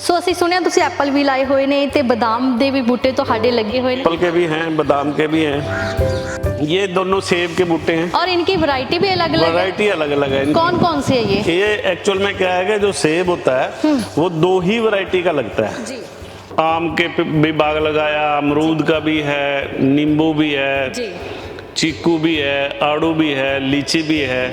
सो ਅਸੀਂ ਸੁਣਿਆ ਤੁਸੀਂ ਐਪਲ ਵੀ ਲਾਏ ਹੋਏ ਨੇ ਤੇ ਬਦਾਮ ਦੇ ਵੀ ਬੂਟੇ ਤੁਹਾਡੇ ਲੱਗੇ ਹੋਏ ਨੇ। एप्पल के भी हैं, बादाम के भी हैं, ये दोनों सेब के बूटे हैं। और इनकी वैरायटी भी अलग अलग है। वैरायटी अलग अलग है इनकी। कौन कौन सी है ये एक्चुअल में क्या है कि जो सेब होता है वो दो ही वैरायटी का लगता है जी। आम के भी बाग लगाया, अमरूद का भी है, नींबू भी है जी। चीकू भी है, आड़ू भी है, लीची भी है।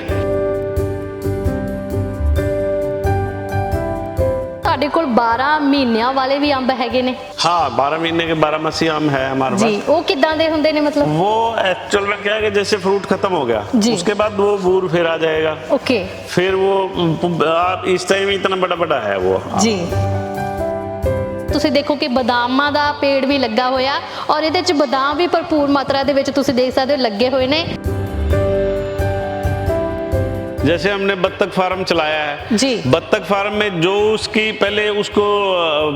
ਤੁਹਾਡੇ ਕੋਲ 12 ਮਹੀਨਿਆਂ ਵਾਲੇ ਵੀ ਅੰਬ ਹੈਗੇ ਨੇ। हाँ, 12 महीने के 12 आम है हमारे जी। पास। ਉਹ ਕਿੱਦਾਂ ਦੇ ਹੁੰਦੇ ਨੇ मतलब? वो एक्चुअल में क्या है कि जैसे फ्रूट खत्म हो गया जी। उसके बाद वो बूर फिर आ जाएगा। ओके फिर वो आप इस टाइम इतना बड़ा बड़ा है वो। जी। ਤੁਸੀਂ ਦੇਖੋ ਕਿ ਬਦਾਮਾਂ ਦਾ ਪੇੜ ਵੀ ਲੱਗਾ ਹੋਇਆ ਔਰ ਇਹਦੇ ਚ ਬਦਾਮ ਵੀ ਭਰਪੂਰ ਮਾਤਰਾ ਦੇ ਵਿੱਚ ਤੁਸੀਂ ਦੇਖ ਸਕਦੇ ਹੋ ਲੱਗੇ ਹੋਏ ਨੇ। जैसे हमने बत्तख फार्म चलाया है जी। बत्तख फार्म में जो उसकी पहले उसको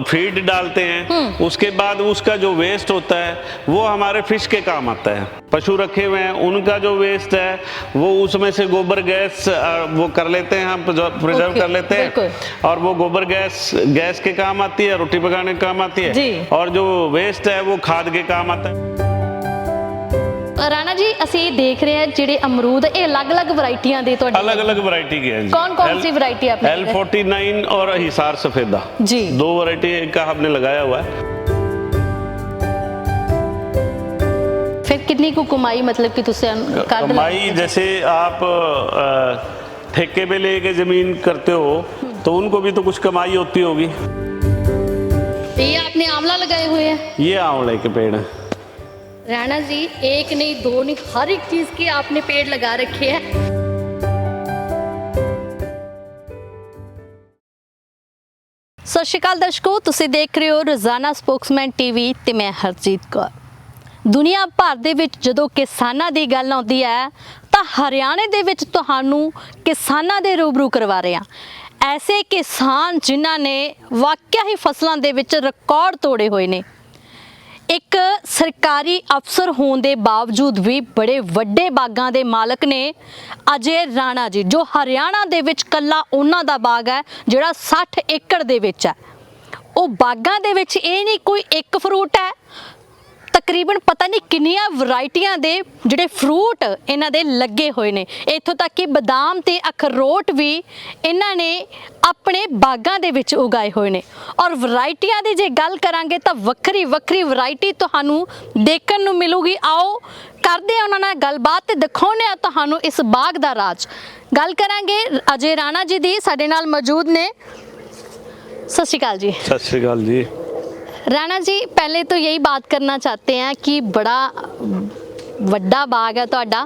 फीड डालते हैं उसके बाद उसका जो वेस्ट होता है वो हमारे फिश के काम आता है। पशु रखे हुए हैं उनका जो वेस्ट है वो उसमें से गोबर गैस वो कर लेते हैं, हम प्रिजर्व कर लेते हैं और वो गोबर गैस के काम आती है, रोटी पकाने के काम आती जी। है और जो वेस्ट है वो खाद के काम आता है। राणा जी ਅਸੀਂ देख रहे हैं ਜਿਹੜੇ अमरूद ये अलग-अलग वैरायटियां दे ਤੁਹਾਡੇ अलग अलग वैरायटी की है। कौन-कौन सी वैरायटी आपने? L49 और हिसार सफेदा जी। दो वैरायटी का हमने लगाया हुआ है। फिर कितनी को कमाई मतलब कि तुझसे कमाई जैसे आप ठेके पे लेके जमीन करते हो तो उनको भी तो कुछ कमाई होती होगी। ये आपने आंवला लगाए हुए हैं? ये आंवले के पेड़ हैं। राणा जी एक नहीं दो नहीं हर एक चीज के आपने पेड़ लगा रखे हैं। ਸਤਿ ਸ਼੍ਰੀ ਅਕਾਲ ਦਰਸ਼ਕੋ, ਤੁਸੀਂ ਦੇਖ ਰਹੇ ਹੋ ਰੋਜ਼ਾਨਾ ਸਪੋਕਸਮੈਨ ਟੀਵੀ ਤੇ ਮੈਂ ਹਰਜੀਤ ਕੌਰ। ਦੁਨੀਆ ਭਰ ਦੇ ਵਿੱਚ ਜਦੋਂ ਕਿਸਾਨਾਂ ਦੀ ਗੱਲ ਆਉਂਦੀ ਹੈ ਤਾਂ ਹਰਿਆਣੇ ਦੇ ਵਿੱਚ ਤੁਹਾਨੂੰ ਕਿਸਾਨਾਂ ਦੇ ਰੂਬਰੂ ਕਰਵਾ ਰਹੇ ਹਾਂ। ਐਸੇ ਕਿਸਾਨ ਜਿਨ੍ਹਾਂ ਨੇ ਵਾਕਿਆ ਹੀ ਫਸਲਾਂ ਦੇ ਵਿੱਚ ਰਿਕਾਰਡ ਤੋੜੇ ਹੋਏ ਨੇ। ਇੱਕ ਸਰਕਾਰੀ ਅਫਸਰ ਹੋਣ ਦੇ ਬਾਵਜੂਦ ਵੀ ਬੜੇ ਵੱਡੇ ਬਾਗਾਂ ਦੇ ਮਾਲਕ ਨੇ ਅਜੇ ਰਾਣਾ ਜੀ, ਜੋ ਹਰਿਆਣਾ ਦੇ ਵਿੱਚ ਕੱਲਾ ਉਹਨਾਂ ਦਾ ਬਾਗ ਹੈ ਜਿਹੜਾ 60 ਏਕੜ ਦੇ ਵਿੱਚ ਹੈ। ਉਹ ਬਾਗਾਂ ਦੇ ਵਿੱਚ ਇਹ ਨਹੀਂ ਕੋਈ ਇੱਕ ਫਰੂਟ ਹੈ, ਤਕਰੀਬਨ ਪਤਾ ਨਹੀਂ ਕਿੰਨੀਆਂ ਵੈਰਾਈਟੀਆਂ ਦੇ ਜਿਹੜੇ ਫਰੂਟ ਇਹਨਾਂ ਦੇ ਲੱਗੇ ਹੋਏ ਨੇ। ਇੱਥੋਂ ਤੱਕ ਕਿ ਬਦਾਮ ਤੇ ਅਖਰੋਟ ਵੀ ਇਹਨਾਂ ਨੇ ਆਪਣੇ ਬਾਗਾਂ ਦੇ ਵਿੱਚ ਉਗਾਏ ਹੋਏ ਨੇ। ਔਰ ਵੈਰਾਈਟੀਆਂ ਦੀ ਜੇ ਗੱਲ ਕਰਾਂਗੇ ਤਾਂ ਵੱਖਰੀ ਵੱਖਰੀ ਵੈਰਾਈਟੀ ਤੁਹਾਨੂੰ ਦੇਖਣ ਨੂੰ ਮਿਲੂਗੀ। ਆਓ ਕਰਦੇ ਆ ਉਹਨਾਂ ਨਾਲ ਗੱਲਬਾਤ ਤੇ ਦਿਖਾਉਂਦੇ ਆ ਤੁਹਾਨੂੰ ਇਸ ਬਾਗ ਦਾ ਰਾਜ। ਗੱਲ ਕਰਾਂਗੇ ਅਜੇ ਰਾਣਾ ਜੀ ਦੀ, ਸਾਡੇ ਨਾਲ ਮੌਜੂਦ ਨੇ। ਸਤਿ ਸ਼੍ਰੀ ਅਕਾਲ ਜੀ। सत श्री अकाल जी। राणा जी पहले तो यही बात करना चाहते हैं कि बड़ा वड्डा बाग है ਤੁਹਾਡਾ,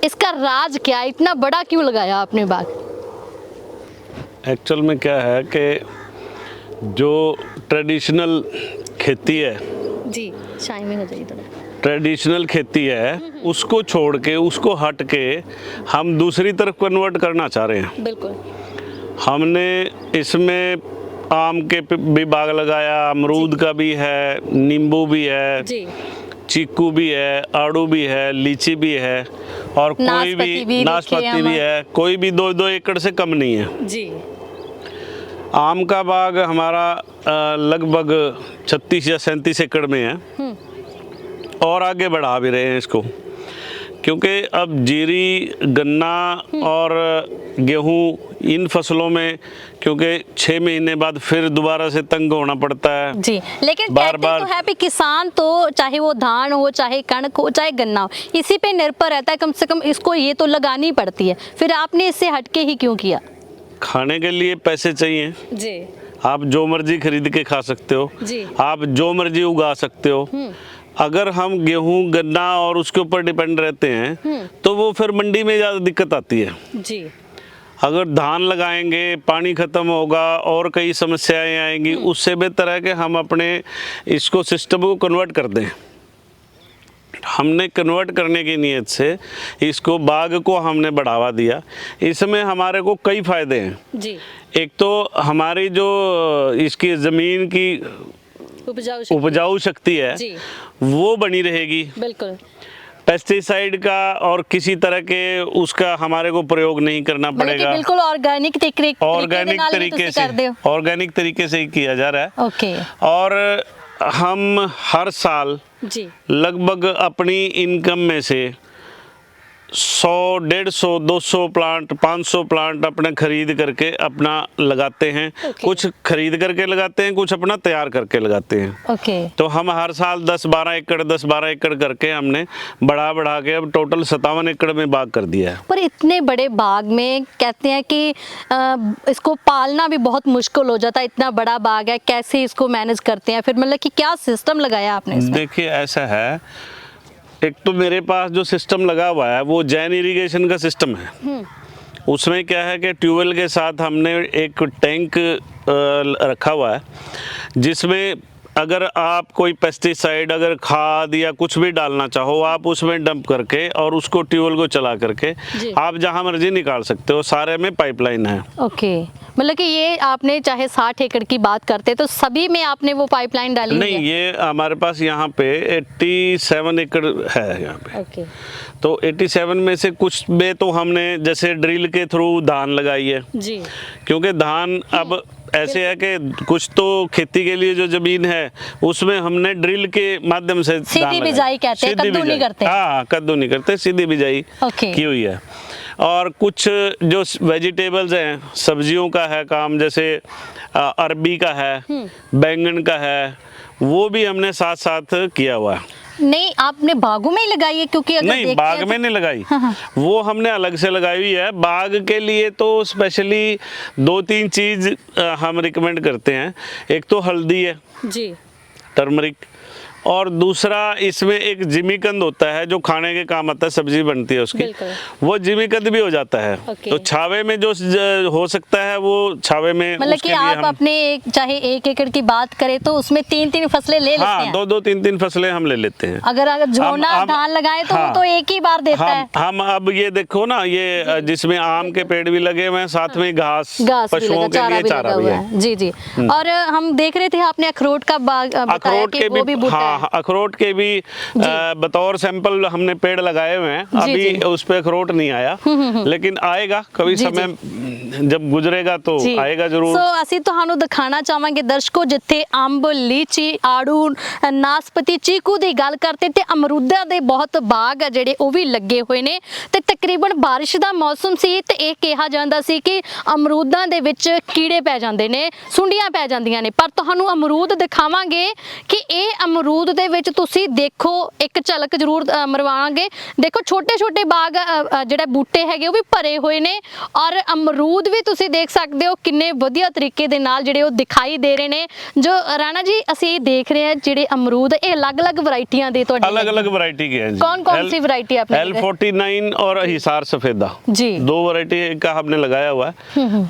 इसका राज क्या है, इतना बड़ा क्यों लगाया आपने बाग? एक्चुअल में क्या है कि जो ट्रेडिशनल खेती है, जी शाइन में हो जाइए थोड़ा। ट्रेडिशनल खेती है उसको छोड़ के उसको हट के हम दूसरी तरफ कन्वर्ट करना चाह रहे हैं। बिल्कुल। हमने इसमें आम के भी बाग लगाया, अमरूद का भी है, नींबू भी है जी। चीकू भी है, आड़ू भी है, लीची भी है और कोई भी नाशपाती भी है। कोई भी 2-2 एकड़ से कम नहीं है जी। आम का बाग हमारा लगभग 36 या 37 एकड़ में है और आगे बढ़ा भी रहे हैं इसको, क्योंकि अब जीरी, गन्ना और गेहूं इन फसलों में क्योंकि 6 महीने बाद फिर दोबारा से तंग होना पड़ता है जी। लेकिन बार कहते तो है भी किसान तो चाहे वो धान हो, चाहे कणक हो, चाहे गन्ना हो, इसी पे निर्भर रहता है। कम से कम इसको ये तो लगानी पड़ती है। फिर आपने इससे हटके ही क्यों किया? खाने के लिए पैसे चाहिए जी। आप जो मर्जी खरीद के खा सकते हो जी। आप जो मर्जी उगा सकते हो। अगर हम गेहूं, गन्ना और उसके ऊपर डिपेंड रहते हैं तो वो फिर मंडी में ज़्यादा दिक्कत आती है जी। अगर धान लगाएंगे पानी ख़त्म होगा और कई समस्याएं आएंगी, उससे बेहतर है कि हम अपने इसको सिस्टम को कन्वर्ट कर दें। हमने कन्वर्ट करने की नीयत से इसको बाग को हमने बढ़ावा दिया। इसमें हमारे को कई फ़ायदे हैं जी। एक तो हमारी जो इसकी ज़मीन की उपजाऊ शक्ति है वो बनी रहेगी। बिल्कुल। पेस्टिसाइड का और किसी तरह के उसका हमारे को प्रयोग नहीं करना मतलब कि पड़ेगा। बिल्कुल ऑर्गेनिक ऑर्गेनिक तरीके से ही किया जा रहा है। ओके। और हम हर साल जी लगभग अपनी इनकम में से 100, 150, 200 प्लांट, 500 प्लांट अपने खरीद करके अपना लगाते हैं। Okay. कुछ खरीद करके लगाते हैं, कुछ अपना तैयार करके लगाते हैं। ओके। तो हम हर साल 10-12 एकड़ 10-12 एकड़ करके हमने बढ़ा के अब टोटल 57 एकड़ में बाग कर दिया है। पर इतने बड़े बाग में कहते हैं कि इसको पालना भी बहुत मुश्किल हो जाता है, इतना बड़ा बाग है, कैसे इसको मैनेज करते हैं फिर, मतलब कि क्या सिस्टम लगाया आपने इसमें? देखिए ऐसा है, एक तो मेरे पास जो सिस्टम लगा हुआ है वो जैन इरिगेशन का सिस्टम है। उसमें क्या है कि ट्यूबवेल के साथ हमने एक टैंक रखा हुआ है, जिसमें अगर आप कोई पेस्टिसाइड, अगर खाद या कुछ भी डालना चाहो, आप उसमें डंप करके और उसको ट्यूबवेल को चला करके आप जहां मर्जी निकाल सकते हो। सारे में पाइपलाइन है। ओके, मतलब कि ये आपने चाहे 60 एकड़ की बात करते तो सभी में आपने वो पाइपलाइन डाली नहीं, ये हमारे पास यहाँ पे 87 एकड़ है यहाँ पे। ओके। तो 87 में से कुछ में तो हमने जैसे ड्रिल के थ्रू धान लगाई है जी। क्योंकि धान अब ऐसे है कि कुछ तो खेती के लिए जो जमीन है उसमें हमने ड्रिल के माध्यम से सीधी बिजाई कहते हैं, कद्दू नहीं करते। हाँ, कद्दू नहीं करते, सीधी बिजाई की हुई है। और कुछ जो वेजिटेबल्स हैं, सब्जियों का है काम, जैसे अरबी का है, बैंगन का है, वो भी हमने साथ साथ किया हुआ है। नहीं, आपने बागों में ही लगाई है? क्योंकि अगर नहीं, बाग में नहीं लगाई। वो हमने अलग से लगाई हुई है। बाग के लिए तो स्पेशली 2-3 चीज हम रिकमेंड करते हैं। एक तो हल्दी है जी, टर्मरिक, और दूसरा इसमें एक जिमीकंद होता है जो खाने के काम आता है, सब्जी बनती है उसकी, वो जिमीकंद भी हो जाता है। तो छावे में जो हो सकता है वो छावे में, मतलब कि आप अपने चाहे 1 एकड़ की बात करें तो उसमें 3-3 फसलें ले लेते हैं। 2-2, 3-3 फसलें हम ले लेते हैं। अगर झोना धान लगाए तो वो तो एक ही बार देता है। हम अब ये देखो ना, ये जिसमें आम के पेड़ भी लगे हुए हैं, साथ में घास पशुओं के लिए चारा भी है। जी जी। और हम देख रहे थे आपने अखरोट का बाग बताया कि वो भी बूटा है। अखरोट के भी बतौर सैंपल हमने पेड़ लगाए हुए हैं। अभी उस पे अखरोट नहीं आया, लेकिन आएगा कभी, समय जब गुजरेगा तो आएगा जरूर। सो ਅਸੀਂ ਤੁਹਾਨੂੰ ਦਿਖਾਣਾ ਚਾਹਾਂਗੇ ਦਰਸ਼ਕੋ, ਜਿੱਥੇ ਅੰਬ, ਲੀਚੀ, ਆੜੂ, ਨਾਸਪਤੀ, ਚੀਕੂ ਦੀ ਗੱਲ ਕਰਦੇ ਤੇ ਅਮਰੂਦਾਂ ਦੇ ਬਹੁਤ ਬਾਗ ਆ ਜਿਹੜੇ ਉਹ ਵੀ ਲੱਗੇ ਹੋਏ ਨੇ ਤੇ ਤਕਰੀਬਨ ਬਾਰਿਸ਼ ਦਾ ਮੌਸਮ ਸੀ ਤੇ ਇਹ ਕਿਹਾ ਜਾਂਦਾ ਸੀ ਕਿ ਅਮਰੂਦਾਂ ਦੇ ਵਿੱਚ ਕੀੜੇ ਪੈ ਜਾਂਦੇ ਨੇ, ਸੁੰਡੀਆਂ ਪੈ ਜਾਂਦੀਆਂ ਨੇ। ਪਰ ਤੁਹਾਨੂੰ ਅਮਰੂਦ ਦਿਖਾਵਾਂਗੇ ਕਿ ਇਹ ਅਮਰੂਦ ਦੇ ਵਿੱਚ ਤੁਸੀਂ ਦੇਖੋ, ਇੱਕ ਝਲਕ ਜ਼ਰੂਰ ਮਰਵਾਵਾਂਗੇ। ਦੇਖੋ ਛੋਟੇ ਛੋਟੇ ਬਾਗ ਜਿਹੜੇ ਬੂਟੇ ਹੈਗੇ ਉਹ ਵੀ ਭਰੇ ਹੋਏ ਨੇ ਔਰ ਅਮਰੂਦ ਵੀ ਤੁਸੀਂ ਦੇਖ ਸਕਦੇ ਹੋ ਕਿੰਨੇ ਵਧੀਆ ਤਰੀਕੇ ਦੇ ਨਾਲ ਜਿਹੜੇ ਉਹ ਦਿਖਾਈ ਦੇ ਰਹੇ ਨੇ। ਜੋ ਰਾਣਾ ਜੀ ਅਸੀਂ देख रहे हैं ਜਿਹੜੇ अमरूद ये अलग-अलग वैरायटियां दे तो अलग-अलग वैरायटी के हैं जी। कौन-कौन सी वैरायटी आपने? L49 और हिसार सफेदा जी, 2 वैरायटी का हमने लगाया हुआ है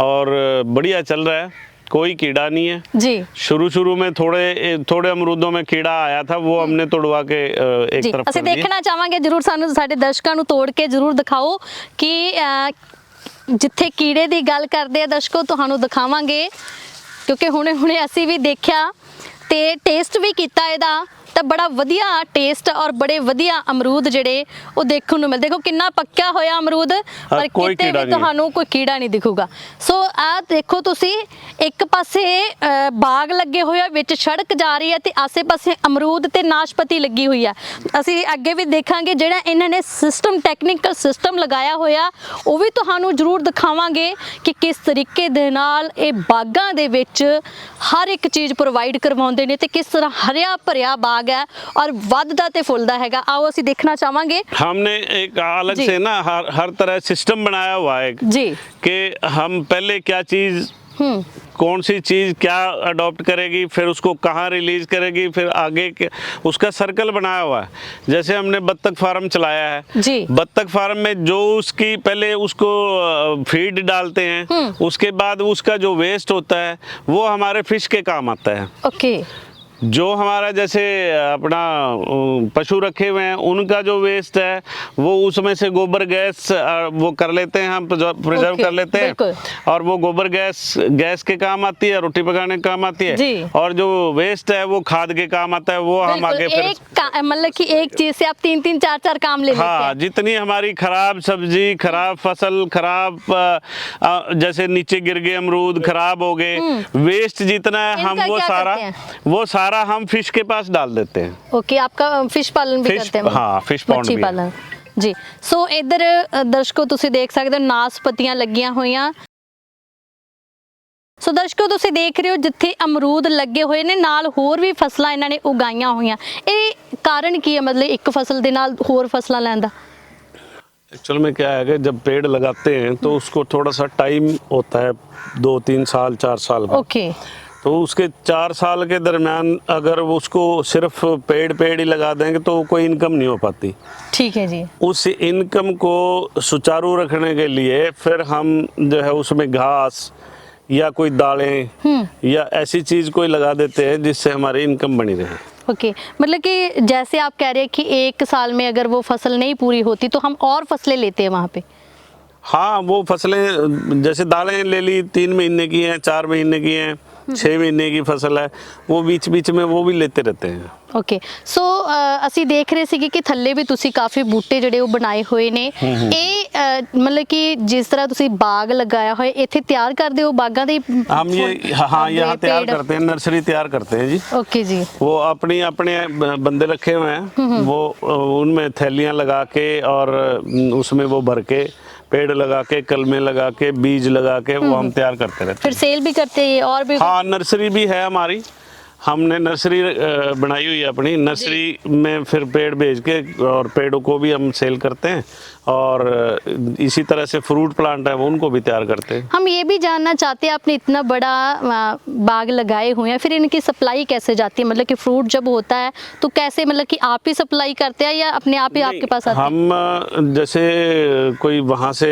और बढ़िया चल रहा है, कोई कीड़ा नहीं है जी। शुरू में थोड़े अमरूदों में कीड़ा आया था, वो हमने तोड़वा के एक तरफ ਅਸੀਂ ਦੇਖਣਾ ਚਾਹਾਂਗੇ ਜਰੂਰ, ਸਾਨੂੰ ਸਾਡੇ ਦਰਸ਼ਕਾਂ ਨੂੰ ਤੋੜ ਕੇ ਜਰੂਰ ਦਿਖਾਓ ਕਿ ਜਿੱਥੇ ਕੀੜੇ ਦੀ ਗੱਲ ਕਰਦੇ ਆ ਦਰਸ਼ਕੋ ਤੁਹਾਨੂੰ ਦਿਖਾਵਾਂਗੇ, ਕਿਉਂਕਿ ਹੁਣੇ ਅਸੀਂ ਵੀ ਦੇਖਿਆ ਤੇ ਟੇਸਟ ਵੀ ਕੀਤਾ ਇਹਦਾ ਤਾਂ ਬੜਾ ਵਧੀਆ ਟੇਸਟ ਔਰ ਬੜੇ ਵਧੀਆ ਅਮਰੂਦ ਜਿਹੜੇ ਉਹ ਦੇਖਣ ਨੂੰ ਮਿਲਦੇ। ਦੇਖੋ ਕਿੰਨਾ ਪੱਕਿਆ ਹੋਇਆ ਅਮਰੂਦ, ਪਰ ਕਿਤੇ ਵੀ ਤੁਹਾਨੂੰ ਕੋਈ ਕੀੜਾ ਨਹੀਂ ਦਿਖੂਗਾ। ਸੋ ਆਹ ਦੇਖੋ ਤੁਸੀਂ, ਇੱਕ ਪਾਸੇ ਬਾਗ ਲੱਗੇ ਹੋਏ ਆ, ਵਿੱਚ ਸੜਕ ਜਾ ਰਹੀ ਹੈ ਤੇ ਆਸੇ-ਪਾਸੇ ਅਮਰੂਦ ਤੇ ਨਾਸ਼ਪਤੀ ਲੱਗੀ ਹੋਈ ਆ। ਅਸੀਂ ਅੱਗੇ ਵੀ ਦੇਖਾਂਗੇ ਜਿਹੜਾ ਇਹਨਾਂ ਨੇ ਸਿਸਟਮ, ਟੈਕਨੀਕਲ ਸਿਸਟਮ ਲਗਾਇਆ ਹੋਇਆ ਉਹ ਵੀ ਤੁਹਾਨੂੰ ਜ਼ਰੂਰ ਦਿਖਾਵਾਂਗੇ ਕਿ ਕਿਸ ਤਰੀਕੇ ਦੇ ਨਾਲ ਇਹ ਬਾਗਾਂ ਦੇ ਵਿੱਚ ਹਰ ਇੱਕ ਚੀਜ਼ ਪ੍ਰੋਵਾਈਡ ਕਰਵਾਉਂਦੇ ਨੇ ਤੇ ਕਿਸ ਤਰ੍ਹਾਂ ਹਰਿਆ ਭਰਿਆ ਬਾਗ है और वधदा ते फुलदा हैगा। आओ ਅਸੀਂ देखना चाहेंगे। हमने एक अलग से ना हर तरह सिस्टम बनाया हुआ है जी, कि हम पहले क्या चीज, कौन सी चीज क्या अडॉप्ट करेगी, फिर उसको कहाँ रिलीज करेगी, फिर आगे उसका सर्कल बनाया हुआ है। जैसे हमने बत्तख फार्म चलाया है जी, बत्तख फार्म में जो उसकी पहले उसको फीड डालते हैं, उसके बाद उसका जो वेस्ट होता है वो हमारे फिश के काम आता है। ओके। जो हमारा जैसे अपना पशु रखे हुए हैं उनका जो वेस्ट है वो उसमें से गोबर गैस वो कर लेते हैं, हम प्रिजर्व ओके, कर लेते हैं बिल्कुल। और वो गोबर गैस के काम आती है, रोटी पकाने के काम आती जी। है, और जो वेस्ट है वो खाद के काम आता है, वो हम आगे फिर मतलब कि एक चीज से आप 3-3 4-4 काम ले लेते हाँ, हैं। जितनी हमारी खराब सब्जी, खराब फसल, खराब जैसे नीचे गिर गए अमरूद, खराब हो गए, वेस्ट जितना है हम इनका क्या करते वो सारा हम फिश के पास डाल देते हैं। ओके, आपका फिश पालन भी फिश, करते हैं? हाँ, फिश पॉन्ड मच्छी भी है। पालन जी। सो इधर दर्शकों ਤੁਸੀਂ ਦੇਖ ਸਕਦੇ ਹੋ ਨਾਸਪਤੀਆਂ ਲੱਗੀਆਂ ਹੋਈਆਂ। ਸੋ ਦਰਸ਼ਕੋ ਤੁਸੀਂ ਦੇਖ ਰਹੇ ਹੋ ਜਿੱਥੇ ਅਮਰੂਦ ਲੱਗੇ ਹੋਏ ਨੇ, ਨਾਲ ਹੋਰ ਵੀ ਫਸਲਾਂ ਇਹਨਾਂ ਨੇ ਉਗਾਈਆਂ ਹੋਈਆਂ। ਇਹ ਕਾਰਨ ਕੀ ਹੈ, ਮਤਲਬ ਇੱਕ ਫਸਲ ਦੇ ਨਾਲ ਹੋਰ ਫਸਲਾਂ ਲੈਣ ਦਾ? एक्चुअल में क्या है कि जब पेड़ लगाते हैं तो उसको थोड़ा सा टाइम होता है, 2-3 साल 4 साल का। ओके, तो उसके 4 साल के दरमियान अगर वो उसको सिर्फ पेड़ ही लगा देंगे तो कोई इनकम नहीं हो पाती। ठीक है जी। उस इनकम को सुचारू रखने के लिए फिर हम जो है उसमें घास या कोई दालें या ऐसी चीज़ कोई लगा देते हैं जिससे हमारी इनकम बनी रहे। ओके, मतलब कि जैसे आप कह रहे हैं कि एक साल में अगर वो फसल नहीं पूरी होती तो हम और फसलें लेते हैं वहाँ पे। हाँ, वो फसलें जैसे दालें ले ली, 3 महीने की हैं, 4 महीने की हैं, 6 महीने की फसल है, वो बीच बीच में वो भी लेते रहते हैं। ਓਕੇ, ਸੋ ਅਸੀਂ ਦੇਖ ਰਹੇ ਸੀਗੇ ਕਿ ਥੱਲੇ ਵੀ ਤੁਸੀਂ ਕਾਫੀ ਬੂਟੇ ਜਿਹੜੇ ਉਹ ਬਣਾਏ ਹੋਏ ਨੇ। ਇਹ ਮਤਲਬ ਕਿ जिस तरह ਤੁਸੀਂ ਬਾਗ ਲਗਾਇਆ ਹੋਇਆ, ਇੱਥੇ ਤਿਆਰ ਕਰਦੇ ਹੋ ਬਾਗਾਂ ਦੇ? हम ये हाँ यहाँ तैयार करते हैं, नर्सरी तैयार करते हैं जी। ओके जी। वो अपने बंदे रखे हुए हैं, वो उनमें थैलियाँ लगा के और उसमें वो भर के पेड़ लगा के, कलमे लगा के, बीज लगा के वो हम तैयार करते रहते फिर सेल भी करते हैं और भी? हाँ, नर्सरी भी है हमारी, हमने नर्सरी बनाई हुई है अपनी। नर्सरी में फिर पेड़ बेच के और पेड़ों को भी हम सेल करते हैं, और इसी तरह से फ्रूट प्लांट है वो उनको भी तैयार करते हैं। हम ये भी जानना चाहते हैं, आपने इतना बड़ा बाग लगाए हुए हैं, फिर इनकी सप्लाई कैसे जाती है? मतलब कि फ्रूट जब होता है तो कैसे, मतलब कि आप ही सप्लाई करते हैं या अपने आप ही आपके पास आते हैं? हम जैसे कोई वहाँ से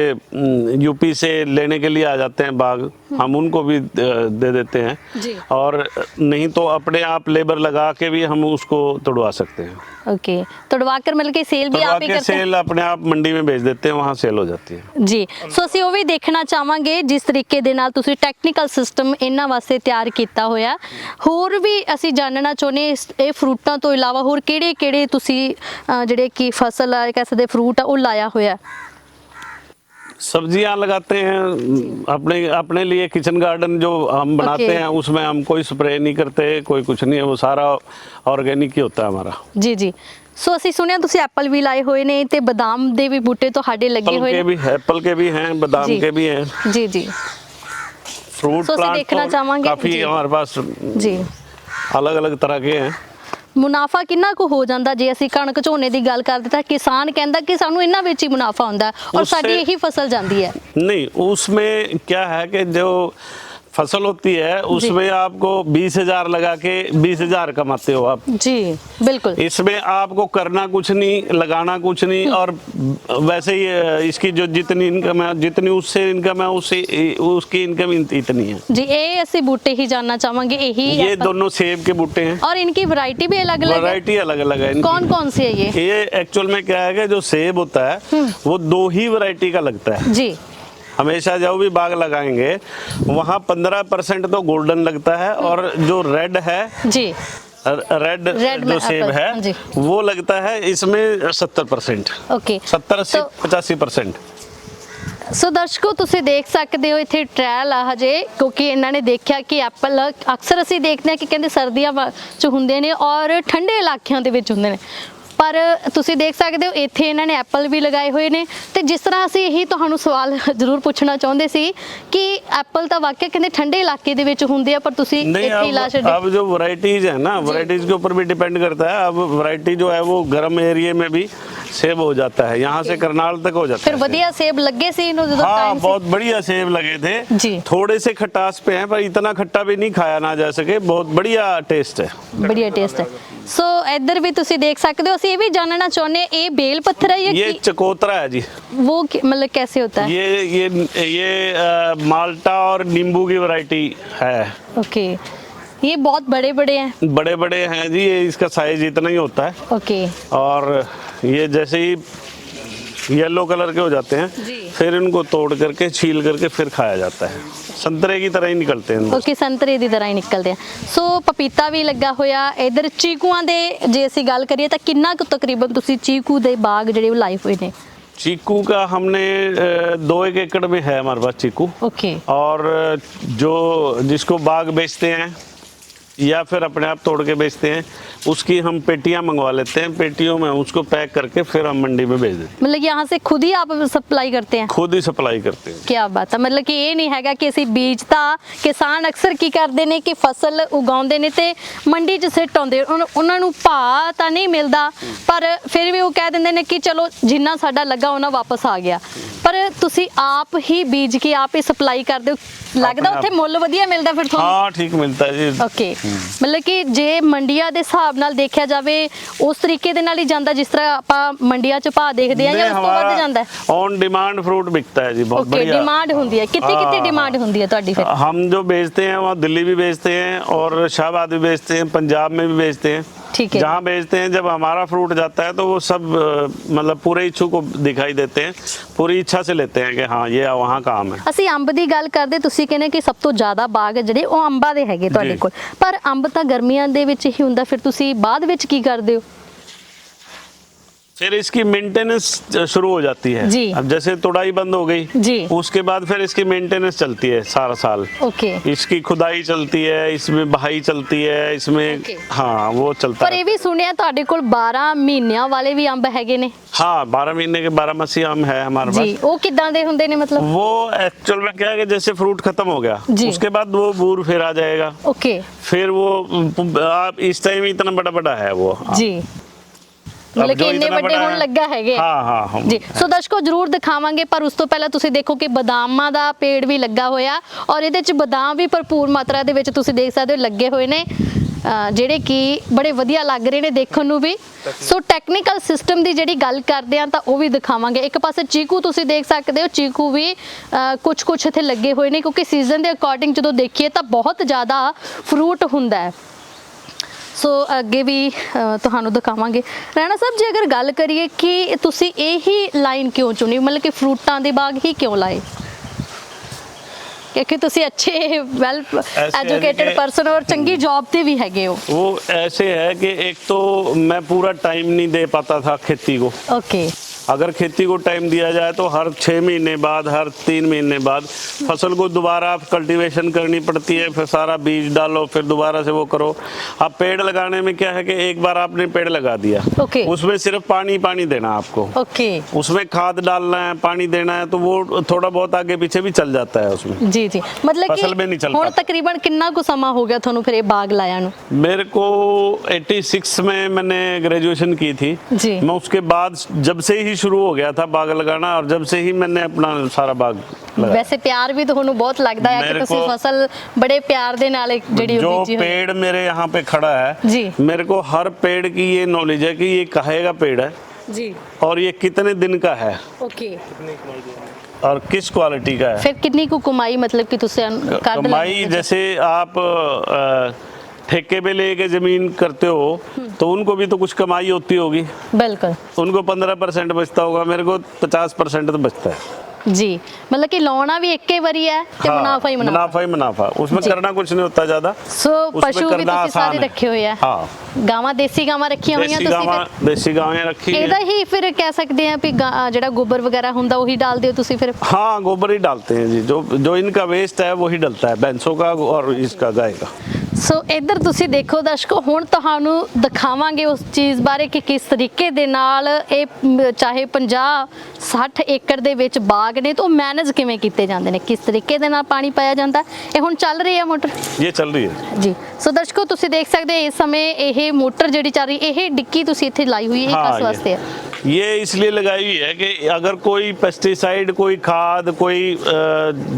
यूपी से लेने के लिए आ जाते हैं बाग, हम उनको भी दे देते हैं जी। और नहीं तो अपने आप लेबर लगा के भी हम उसको तोड़वा सकते हैं। ओके, तोड़वा कर मतलब कि सेल भी आप ही करते हैं? सेल अपने आप मंडी में भेज देते हैं, वहाँ सेल हो जाती है ਜੀ। ਸੋ ਅਸੀਂ ਉਹ ਵੀ ਦੇਖਣਾ ਚਾਹਾਂਗੇ ਜਿਸ ਤਰੀਕੇ ਦੇ ਨਾਲ ਤੁਸੀਂ ਟੈਕਨੀਕਲ ਸਿਸਟਮ ਇਹਨਾਂ ਵਾਸਤੇ ਤਿਆਰ ਕੀਤਾ ਹੋਇਆ। ਹੋਰ ਵੀ ਅਸੀਂ ਜਾਣਨਾ ਚਾਹੁੰਦੇ ਇਹ ਫਰੂਟਾਂ ਤੋਂ ਇਲਾਵਾ ਹੋਰ ਕਿਹੜੇ ਤੁਸੀਂ ਜਿਹੜੇ ਕਿ ਫਸਲ ਆ, ਕਹਿ ਸਕਦੇ ਫਰੂਟ ਆ, ਉਹ ਲਾਇਆ ਹੋਇਆ? सब्जियां लगाते हैं अपने लिए, किचन गार्डन जो हम बनाते हैं उसमें हम कोई स्प्रे नहीं करते, कोई कुछ नहीं है, वो सारा ऑर्गेनिक ही होता है हमारा। ਜੀ ਜੀ। ਸੋ ਅਸੀਂ ਸੁਣਿਆ ਤੁਸੀਂ ਐਪਲ ਵੀ ਲਾਏ ਹੋਏ ਨੇ ਤੇ ਬਦਾਮ ਦੇ ਵੀ ਬੂਟੇ ਤੁਹਾਡੇ ਲੱਗੇ ਹੋਏ ਨੇ? एप्पल के भी हैं, बादाम जी। के भी हैं जी जी। फ्रूट सो ਅਸੀਂ ਦੇਖਣਾ प्लांट ਚਾਹਾਂਗੇ काफी जी। हमारे पास ਜੀ। अलग अलग तरह के हैं। ਮੁਨਾਫਾ ਕਿੰਨਾ ਕੁ ਹੋ ਜਾਂਦਾ ਜੇ ਅਸੀਂ ਕਣਕ ਝੋਨੇ ਦੀ ਗੱਲ ਕਰਦੇ ਤਾਂ ਕਿਸਾਨ ਕਹਿੰਦਾ ਕਿ ਸਾਨੂੰ ਇਹਨਾਂ ਵਿੱਚ ਹੀ ਮੁਨਾਫਾ ਹੁੰਦਾ ਔਰ ਸਾਡੀ ਇਹੀ ਫਸਲ ਜਾਂਦੀ ਹੈ? नहीं, उसमें क्या है कि जो फसल होती है उसमें आपको 20,000 लगा के 20,000 कमाते हो आप जी बिल्कुल। इसमें आपको करना कुछ नहीं, लगाना कुछ नहीं, और वैसे ही इसकी जो जितनी इनकम है, जितनी उससे इनकम है उससे उसकी इनकम इतनी है जी। ਇਹ ਅਸੀਂ ਬੂਟੇ ਹੀ ਜਾਨਣਾ ਚਾਹਾਂਗੇ, ਇਹੀ ये apple- दोनों सेब के बूटे हैं। और इनकी वैरायटी भी अलग अलग है? वैरायटी अलग अलग है इनकी। कौन कौन सी है ये एक्चुअल में क्या है कि जो सेब होता है वो 2 ही वैरायटी का लगता है। जी। हमेशा जब भी बाग लगाएंगे वहाँ 15% तो गोल्डन लगता है, और जो रेड है जी रेड में जो सेब apple, है जी। वो लगता है इसमें 70%, ओके। 70-80-85%। ਸੋ ਦਰਸ਼ਕੋ ਤੁਸੀਂ ਦੇਖ ਸਕਦੇ ਹੋ ਇੱਥੇ ਟ੍ਰਾਇਲ ਆ ਹਜੇ, ਕਿਉਂਕਿ ਇਹਨਾਂ ਨੇ ਦੇਖਿਆ ਕਿ ਐਪਲ ਅਕਸਰ ਅਸੀਂ ਦੇਖਦੇ ਹਾਂ ਕਿ ਕਹਿੰਦੇ ਸਰਦੀਆਂ 'ਚ ਹੁੰਦੇ ਨੇ ਔਰ ਠੰਡੇ ਇਲਾਕਿਆਂ ਦੇ ਵਿੱਚ ਹੁੰਦੇ ਨੇ, ਪਰ ਤੁਸੀਂ ਦੇਖ ਸਕਦੇ ਹੋ ਇੱਥੇ ਇਹਨਾਂ ਨੇ ਐਪਲ ਵੀ ਲਗਾਏ ਹੋਏ ਨੇ। ਤੇ ਜਿਸ ਤਰ੍ਹਾਂ ਅਸੀਂ ਇਹੀ ਤੁਹਾਨੂੰ ਸਵਾਲ ਜ਼ਰੂਰ ਪੁੱਛਣਾ ਚਾਹੁੰਦੇ ਸੀ ਕਿ ਐਪਲ ਤਾਂ ਵਾਕਿਆ ਕਹਿੰਦੇ ਠੰਡੇ ਇਲਾਕੇ ਦੇ ਵਿੱਚ ਹੁੰਦੇ ਆ, ਪਰ ਤੁਸੀਂ नहीं, ਇੱਥੇ ਲਾ ਛੱਡੇ। अब जो वैरायटीज है ना, वैरायटीज के ऊपर भी डिपेंड करता है। अब वैरायटी जो है वो गर्म एरिया में भी सेब हो जाता है, यहाँ से करनाल तक हो जाता ਫਿਰ है। ਵਧੀਆ ਸੇਬ ਲੱਗੇ ਸੀ ਇਹਨੂੰ ਜਦੋਂ हाँ, time बहुत बढ़िया सेब लगे थे जी। थोड़े से खटास पे हैं, पर इतना खट्टा भी नहीं खाया ना जा सके, बहुत बढ़िया टेस्ट है। बढ़िया टेस्ट है। सो इधर भी ਤੁਸੀਂ देख सकते हो। ਅਸੀਂ ਇਹ ਵੀ जानना चाहते हैं ये बेल पत्थर है ये या चकोतरा है जी। वो मतलब कैसे होता है? ये माल्टा और नींबू की वैरायटी है। ओके। ये बहुत बड़े बड़े हैं। बड़े बड़े हैं जी, ये इसका साइज इतना ही होता है। ओके। और ये जैसे ही येलो कलर के हो जाते हैं जी। फिर इनको तोड़ करके छील करके फिर खाया जाता है। संतरे की तरह ही निकलते हैं। ਓਕੇ, ਸੰਤਰੇ ਦੀ ਤਰ੍ਹਾਂ ਹੀ ਨਿਕਲਦੇ ਆ। ਸੋ ਪਪੀਤਾ ਵੀ ਲੱਗਾ ਹੋਇਆ, ਇਧਰ ਚੀਕੂਆਂ ਦੇ ਜੇ ਅਸੀਂ ਗੱਲ ਕਰੀਏ ਤਾਂ ਕਿੰਨਾ ਕੁ ਤਕਰੀਬਨ ਤੁਸੀਂ ਚੀਕੂ ਦੇ ਬਾਗ ਜਿਹੜੇ ਉਹ ਲਾਏ ਹੋਏ ਨੇ? चीकू का हमने 2-1 एकड़ में है हमारे पास चीकू। ਓਕੇ। और जो जिसको बाग बेचते हैं या फिर अपने आप तोड़ के बेचते हैं, उसकी हम पेटियां मंगवा लेते हैं, पेटियों में उसको पैक करके फिर हम मंडी में भेज देते हैं। मतलब यहाँ से खुद ही आप सप्लाई करते हैं? खुद ही सप्लाई करते हैं। क्या बात है, मतलब कि ਇਹ ਨਹੀਂ ਹੈਗਾ ਕਿ ਅਸੀਂ ਬੀਜਤਾ। ਕਿਸਾਨ ਅਕਸਰ ਕੀ ਕਰਦੇ ਨੇ ਕਿ ਫਸਲ ਉਗਾਉਂਦੇ ਨੇ ਤੇ ਮੰਡੀ 'ਚ ਸਿੱਟ ਆਉਂਦੇ, ਉਹਨਾਂ ਨੂੰ ਭਾਅ ਤਾਂ ਨਹੀਂ ਮਿਲਦਾ, ਪਰ ਫਿਰ ਵੀ ਉਹ ਕਹਿ ਦਿੰਦੇ ਨੇ ਕਿ ਚਲੋ ਜਿੰਨਾ ਸਾਡਾ ਲੱਗਾ ਉਹਨਾਂ ਵਾਪਸ ਆ ਗਿਆ। ਪਰ ਤੁਸੀਂ ਆਪ ਹੀ ਬੀਜ ਕੇ ਆਪ ਹੀ ਸਪਲਾਈ ਕਰਦੇ ਹੋ, ਲੱਗਦਾ ਉੱਥੇ ਮੁੱਲ ਵਧੀਆ ਮਿਲਦਾ ਫਿਰ ਤੁਹਾਨੂੰ? हाँ ठीक मिलता है जी। ਓਕੇ, ਮਤਲਬ ਕਿ ਜੇ ਮੰਡੀਆਂ ਦੇ ਹਿਸਾਬ ਨਾਲ ਦੇਖਿਆ ਜਾਵੇ ਉਸ ਤਰੀਕੇ ਦੇ ਨਾਲ ਹੀ ਜਾਂਦਾ ਜਿਸ ਤਰ੍ਹਾਂ ਆਪਾਂ ਮੰਡੀਆਂ 'ਚ ਭਾਅ ਦੇਖਦੇ ਆ, ਜਾਂ ਉਸ ਤੋਂ ਵੱਧ ਜਾਂਦਾ ਹੈ? ऑन डिमांड फ्रूट बिकता है जी, बहुत ਓਕੇ, बढ़िया। ਡਿਮਾਂਡ ਹੁੰਦੀ ਹੈ। ਕਿੱਥੇ ਕਿੱਥੇ ਡਿਮਾਂਡ ਹੁੰਦੀ ਹੈ ਤੁਹਾਡੀ ਫਿਰ? हम जो बेचते हैं वहाँ दिल्ली भी बेचते हैं और शाहबाद भी बेचते हैं, पंजाब में भी बेचते हैं। ठीक है। जहाँ बेचते हैं, जब हमारा फ्रूट जाता है तो वो सब मतलब पूरे इच्छू को दिखाई देते हैं, पूरी इच्छा से लेते हैं कि हाँ ये वहाँ का आम है। ਅਸੀਂ ਅੰਬ ਦੀ ਗੱਲ ਕਰਦੇ, ਤੁਸੀਂ ਕਹਿੰਦੇ ਕਿ ਸਭ ਤੋਂ ਜ਼ਿਆਦਾ ਬਾਗ ਜਿਹੜੇ ਉਹ ਅੰਬਾਂ ਦੇ ਹੈਗੇ ਤੁਹਾਡੇ ਜੀ। ਕੋਲ, ਪਰ ਅੰਬ ਤਾਂ ਗਰਮੀਆਂ ਦੇ ਵਿੱਚ ਹੀ ਹੁੰਦਾ, ਫਿਰ ਤੁਸੀਂ ਬਾਅਦ ਵਿੱਚ ਕੀ ਕਰਦੇ ਹੋ? फिर इसकी मेंटेनेंस शुरू हो जाती है जी। अब जैसे तुड़ाई बंद हो गई जी। उसके बाद फिर इसकी मेंटेनेंस चलती है सारा साल। ਓਕੇ। इसकी खुदाई चलती है, इसमें बहाई चलती है, इसमें ओके। हाँ वो चलता ਪਰ है। ਇਹ ਵੀ ਸੁਣਿਆ ਤੁਹਾਡੇ ਕੋਲ 12 ਮਹੀਨਿਆਂ ਵਾਲੇ ਵੀ ਅੰਬ ਹੈਗੇ ਨੇ? हाँ 12 महीने के 12 आम है हमारे ਜੀ, पास। ਉਹ ਕਿੱਦਾਂ ਦੇ ਹੁੰਦੇ ਨੇ मतलब? वो एक्चुअल में क्या है कि जैसे फ्रूट खत्म हो गया जी। उसके बाद वो बूर फिर आ जाएगा। ਓਕੇ फिर वो आप इस टाइम इतना बड़ा बड़ा है वो। ਜੀ, अब ਮਤਲਬ ਕਿ जो ਇੰਨੇ इतना ਵੱਡੇ बड़ा ਹੁਣ है- ਲੱਗਾ ਹੈਗੇ? हाँ हाँ हम ਜੀ, ਸੋ ਦਰਸ਼ਕੋ ਜ਼ਰੂਰ ਦਿਖਾਵਾਂਗੇ, ਪਰ ਉਸ ਤੋਂ ਪਹਿਲਾਂ ਤੁਸੀਂ ਦੇਖੋ ਕਿ ਬਦਾਮਾਂ ਦਾ ਪੇੜ ਵੀ ਲੱਗਾ ਹੋਇਆ, ਔਰ ਇਹਦੇ ਚ ਬਦਾਮ ਵੀ ਭਰਪੂਰ ਮਾਤਰਾ ਦੇ ਵਿੱਚ ਤੁਸੀਂ ਦੇਖ ਸਕਦੇ ਹੋ ਲੱਗੇ ਹੋਏ ਨੇ, ਜਿਹੜੇ ਕਿ ਬੜੇ ਵਧੀਆ ਲੱਗ ਰਹੇ ਨੇ ਦੇਖਣ ਨੂੰ ਵੀ। ਸੋ ਟੈਕਨੀਕਲ ਸਿਸਟਮ ਦੀ ਜਿਹੜੀ ਗੱਲ ਕਰਦੇ ਆ ਤਾਂ ਉਹ ਵੀ ਦਿਖਾਵਾਂਗੇ। ਇੱਕ ਪਾਸੇ ਚੀਕੂ ਤੁਸੀਂ ਦੇਖ ਸਕਦੇ ਹੋ, ਚੀਕੂ ਵੀ ਕੁਝ ਇੱਥੇ ਲੱਗੇ ਹੋਏ ਨੇ, ਕਿਉਂਕਿ ਸੀਜ਼ਨ ਦੇ ਅਕੋਰਡਿੰਗ ਜਦੋਂ ਦੇਖੀਏ ਤਾਂ ਬਹੁਤ ਜ਼ਿਆਦਾ ਫਰੂਟ ਹੁੰਦਾ ਹੈ। ਸੋ ਅੱਗੇ ਵੀ ਤੁਹਾਨੂੰ ਦਿਖਾਵਾਂਗੇ। ਰਾਣਾ ਸਾਹਿਬ, ਜੇ ਅਗਰ ਗੱਲ ਕਰੀਏ ਕਿ ਤੁਸੀਂ ਇਹੀ ਲਾਈਨ ਕਿਉਂ ਚੁਣੀ, ਮਤਲਬ ਕਿ ਫਰੂਟਾਂ ਦੇ ਬਾਗ ਹੀ ਕਿਉਂ ਲਾਏ? ਕਿਉਂਕਿ ਤੁਸੀਂ ਅੱਛੇ ਵੈਲ ਐਜੂਕੇਟਡ ਪਰਸਨ ਔਰ ਚੰਗੀ ਜੌਬ ਤੇ ਵੀ ਹੈਗੇ ਹੋ। वो ऐसे है कि एक तो मैं पूरा टाइम नहीं दे पाता था खेती को। ਓਕੇ। अगर खेती को टाइम दिया जाए तो हर 6 महीने बाद, हर 3 महीने बाद फसल को दोबारा कल्टीवेशन करनी पड़ती है, फिर सारा बीज डालो, फिर दोबारा से वो करो। अब पेड़ लगाने में क्या है कि एक बार आपने पेड़ लगा दिया, ओके। उसमें सिर्फ पानी पानी देना आपको, ਓਕੇ। उसमें खाद डालना है, पानी देना है, तो वो थोड़ा बहुत आगे पीछे भी चल जाता है उसमें। ਜੀ जी, मतलब फसल में नहीं कि चल ਹੁਣ पाता। ਤਕਰੀਬਨ ਕਿੰਨਾ ਕੁ ਸਮਾਂ ਹੋ ਗਿਆ ਤੁਹਾਨੂੰ ਫਿਰ ਇਹ ਬਾਗ ਲਾਇਆ ਨੂੰ? मेरे को 86 में मैंने ग्रेजुएशन की थी जी। मैं उसके बाद जब से ही शुरू हो गया था बाग लगाना, और जब से ही मैंने अपना सारा बाग लगाया। ਵੈਸੇ ਪਿਆਰ ਵੀ ਤੁਹਾਨੂੰ ਬਹੁਤ ਲੱਗਦਾ ਹੈ ਕਿ मेरे ਤੁਸੀਂ को- ਫਸਲ ਬੜੇ ਪਿਆਰ ਦੇ ਨਾਲ ਜਿਹੜੀ जो ਉਹ ਬੀਜੀ ਹੋਈ। पेड़ मेरे यहाँ पे खड़ा है जी। मेरे को हर पेड़ की ये नॉलेज है कि ये काहे का पेड़ है ਜੀ। और ये कितने दिन का है ਓਕੇ। और किस क्वालिटी का है। ਫਿਰ ਕਿੰਨੀ ਕੁ ਕਮਾਈ ਮਤਲਬ ਕਿ ਤੁਸੀਂ ਕੱਢ कमाई ਲੈਂਦੇ ਹੋ? जैसे आप ठेके पे लेके जमीन करते हो तो उनको भी तो कुछ कमाई होती होगी, ਬਿਲਕੁਲ उनको 15% बचता होगा, मेरे को 50% तो बचता है। ਜੀ, ਮਤਲਬ ਕਿ ਲਾਉਣਾ ਵੀ ਇੱਕੇ ਵਾਰੀ ਹੈ ਤੇ हाँ, ਮੁਨਾਫਾ ਹੀ ਮੁਨਾਫਾ। मुनाफा ही मुनाफा, उसमें जी। करना कुछ नहीं होता ज्यादा। ਸੋ उसमें ਪਸ਼ੂ ਵੀ करना ਤੁਸੀਂ ਸਾਰੇ आसान है। ਰੱਖੇ ਹੋਏ ਆ? हाँ, ਗਾਵਾਂ, ਦੇਸੀ ਗਾਵਾਂ ਰੱਖੀਆਂ ਹੋਈਆਂ ਤੁਸੀਂ ਫਿਰ? देसी गावें रखी ਇਹਦਾ हैं। ਹੀ ਫਿਰ ਕਹਿ ਸਕਦੇ ਆ ਵੀ ਜਿਹੜਾ ਗੋਬਰ ਵਗੈਰਾ ਹੁੰਦਾ ਉਹੀ ਡਾਲਦੇ ਹੋ ਤੁਸੀਂ ਫਿਰ? हाँ गोबर ही डालते हैं जी, जो इनका वेस्ट है वही डलता है, भैंसों का और इसका गाय का। ਸੋ ਇੱਧਰ ਤੁਸੀਂ ਦੇਖੋ ਦਰਸ਼ਕੋ, ਹੁਣ ਤੁਹਾਨੂੰ ਦਿਖਾਵਾਂਗੇ ਉਸ ਚੀਜ਼ ਬਾਰੇ ਕਿ ਕਿਸ ਤਰੀਕੇ ਦੇ ਨਾਲ ਇਹ ਚਾਹੇ 50-60 ਏਕੜ ਦੇ ਵਿੱਚ ਬਾਗ ਨੇ ਤਾਂ ਉਹ ਮੈਨੇਜ ਕਿਵੇਂ ਕੀਤੇ ਜਾਂਦੇ ਨੇ, ਕਿਸ ਤਰੀਕੇ ਦੇ ਨਾਲ ਪਾਣੀ ਪਾਇਆ ਜਾਂਦਾ। ਇਹ ਹੁਣ ਚੱਲ ਰਹੀ ਹੈ ਮੋਟਰ ये चल रही है। ਜੀ। ਸੋ ਦਰਸ਼ਕੋ ਤੁਸੀਂ ਦੇਖ ਸਕਦੇ ਹੋ ਇਸ ਸਮੇਂ ਇਹ ਮੋਟਰ ਜਿਹੜੀ ਚੱਲ ਰਹੀ, ਇਹ ਡਿੱਕੀ ਤੁਸੀਂ ਇੱਥੇ ਲਾਈ ਹੋਈ ਹੈ, ਇਹ हाँ, ਕਿਸ ਵਾਸਤੇ ਹੈ? ये इसलिए लगाई हुई है कि अगर कोई पेस्टिसाइड, कोई खाद, कोई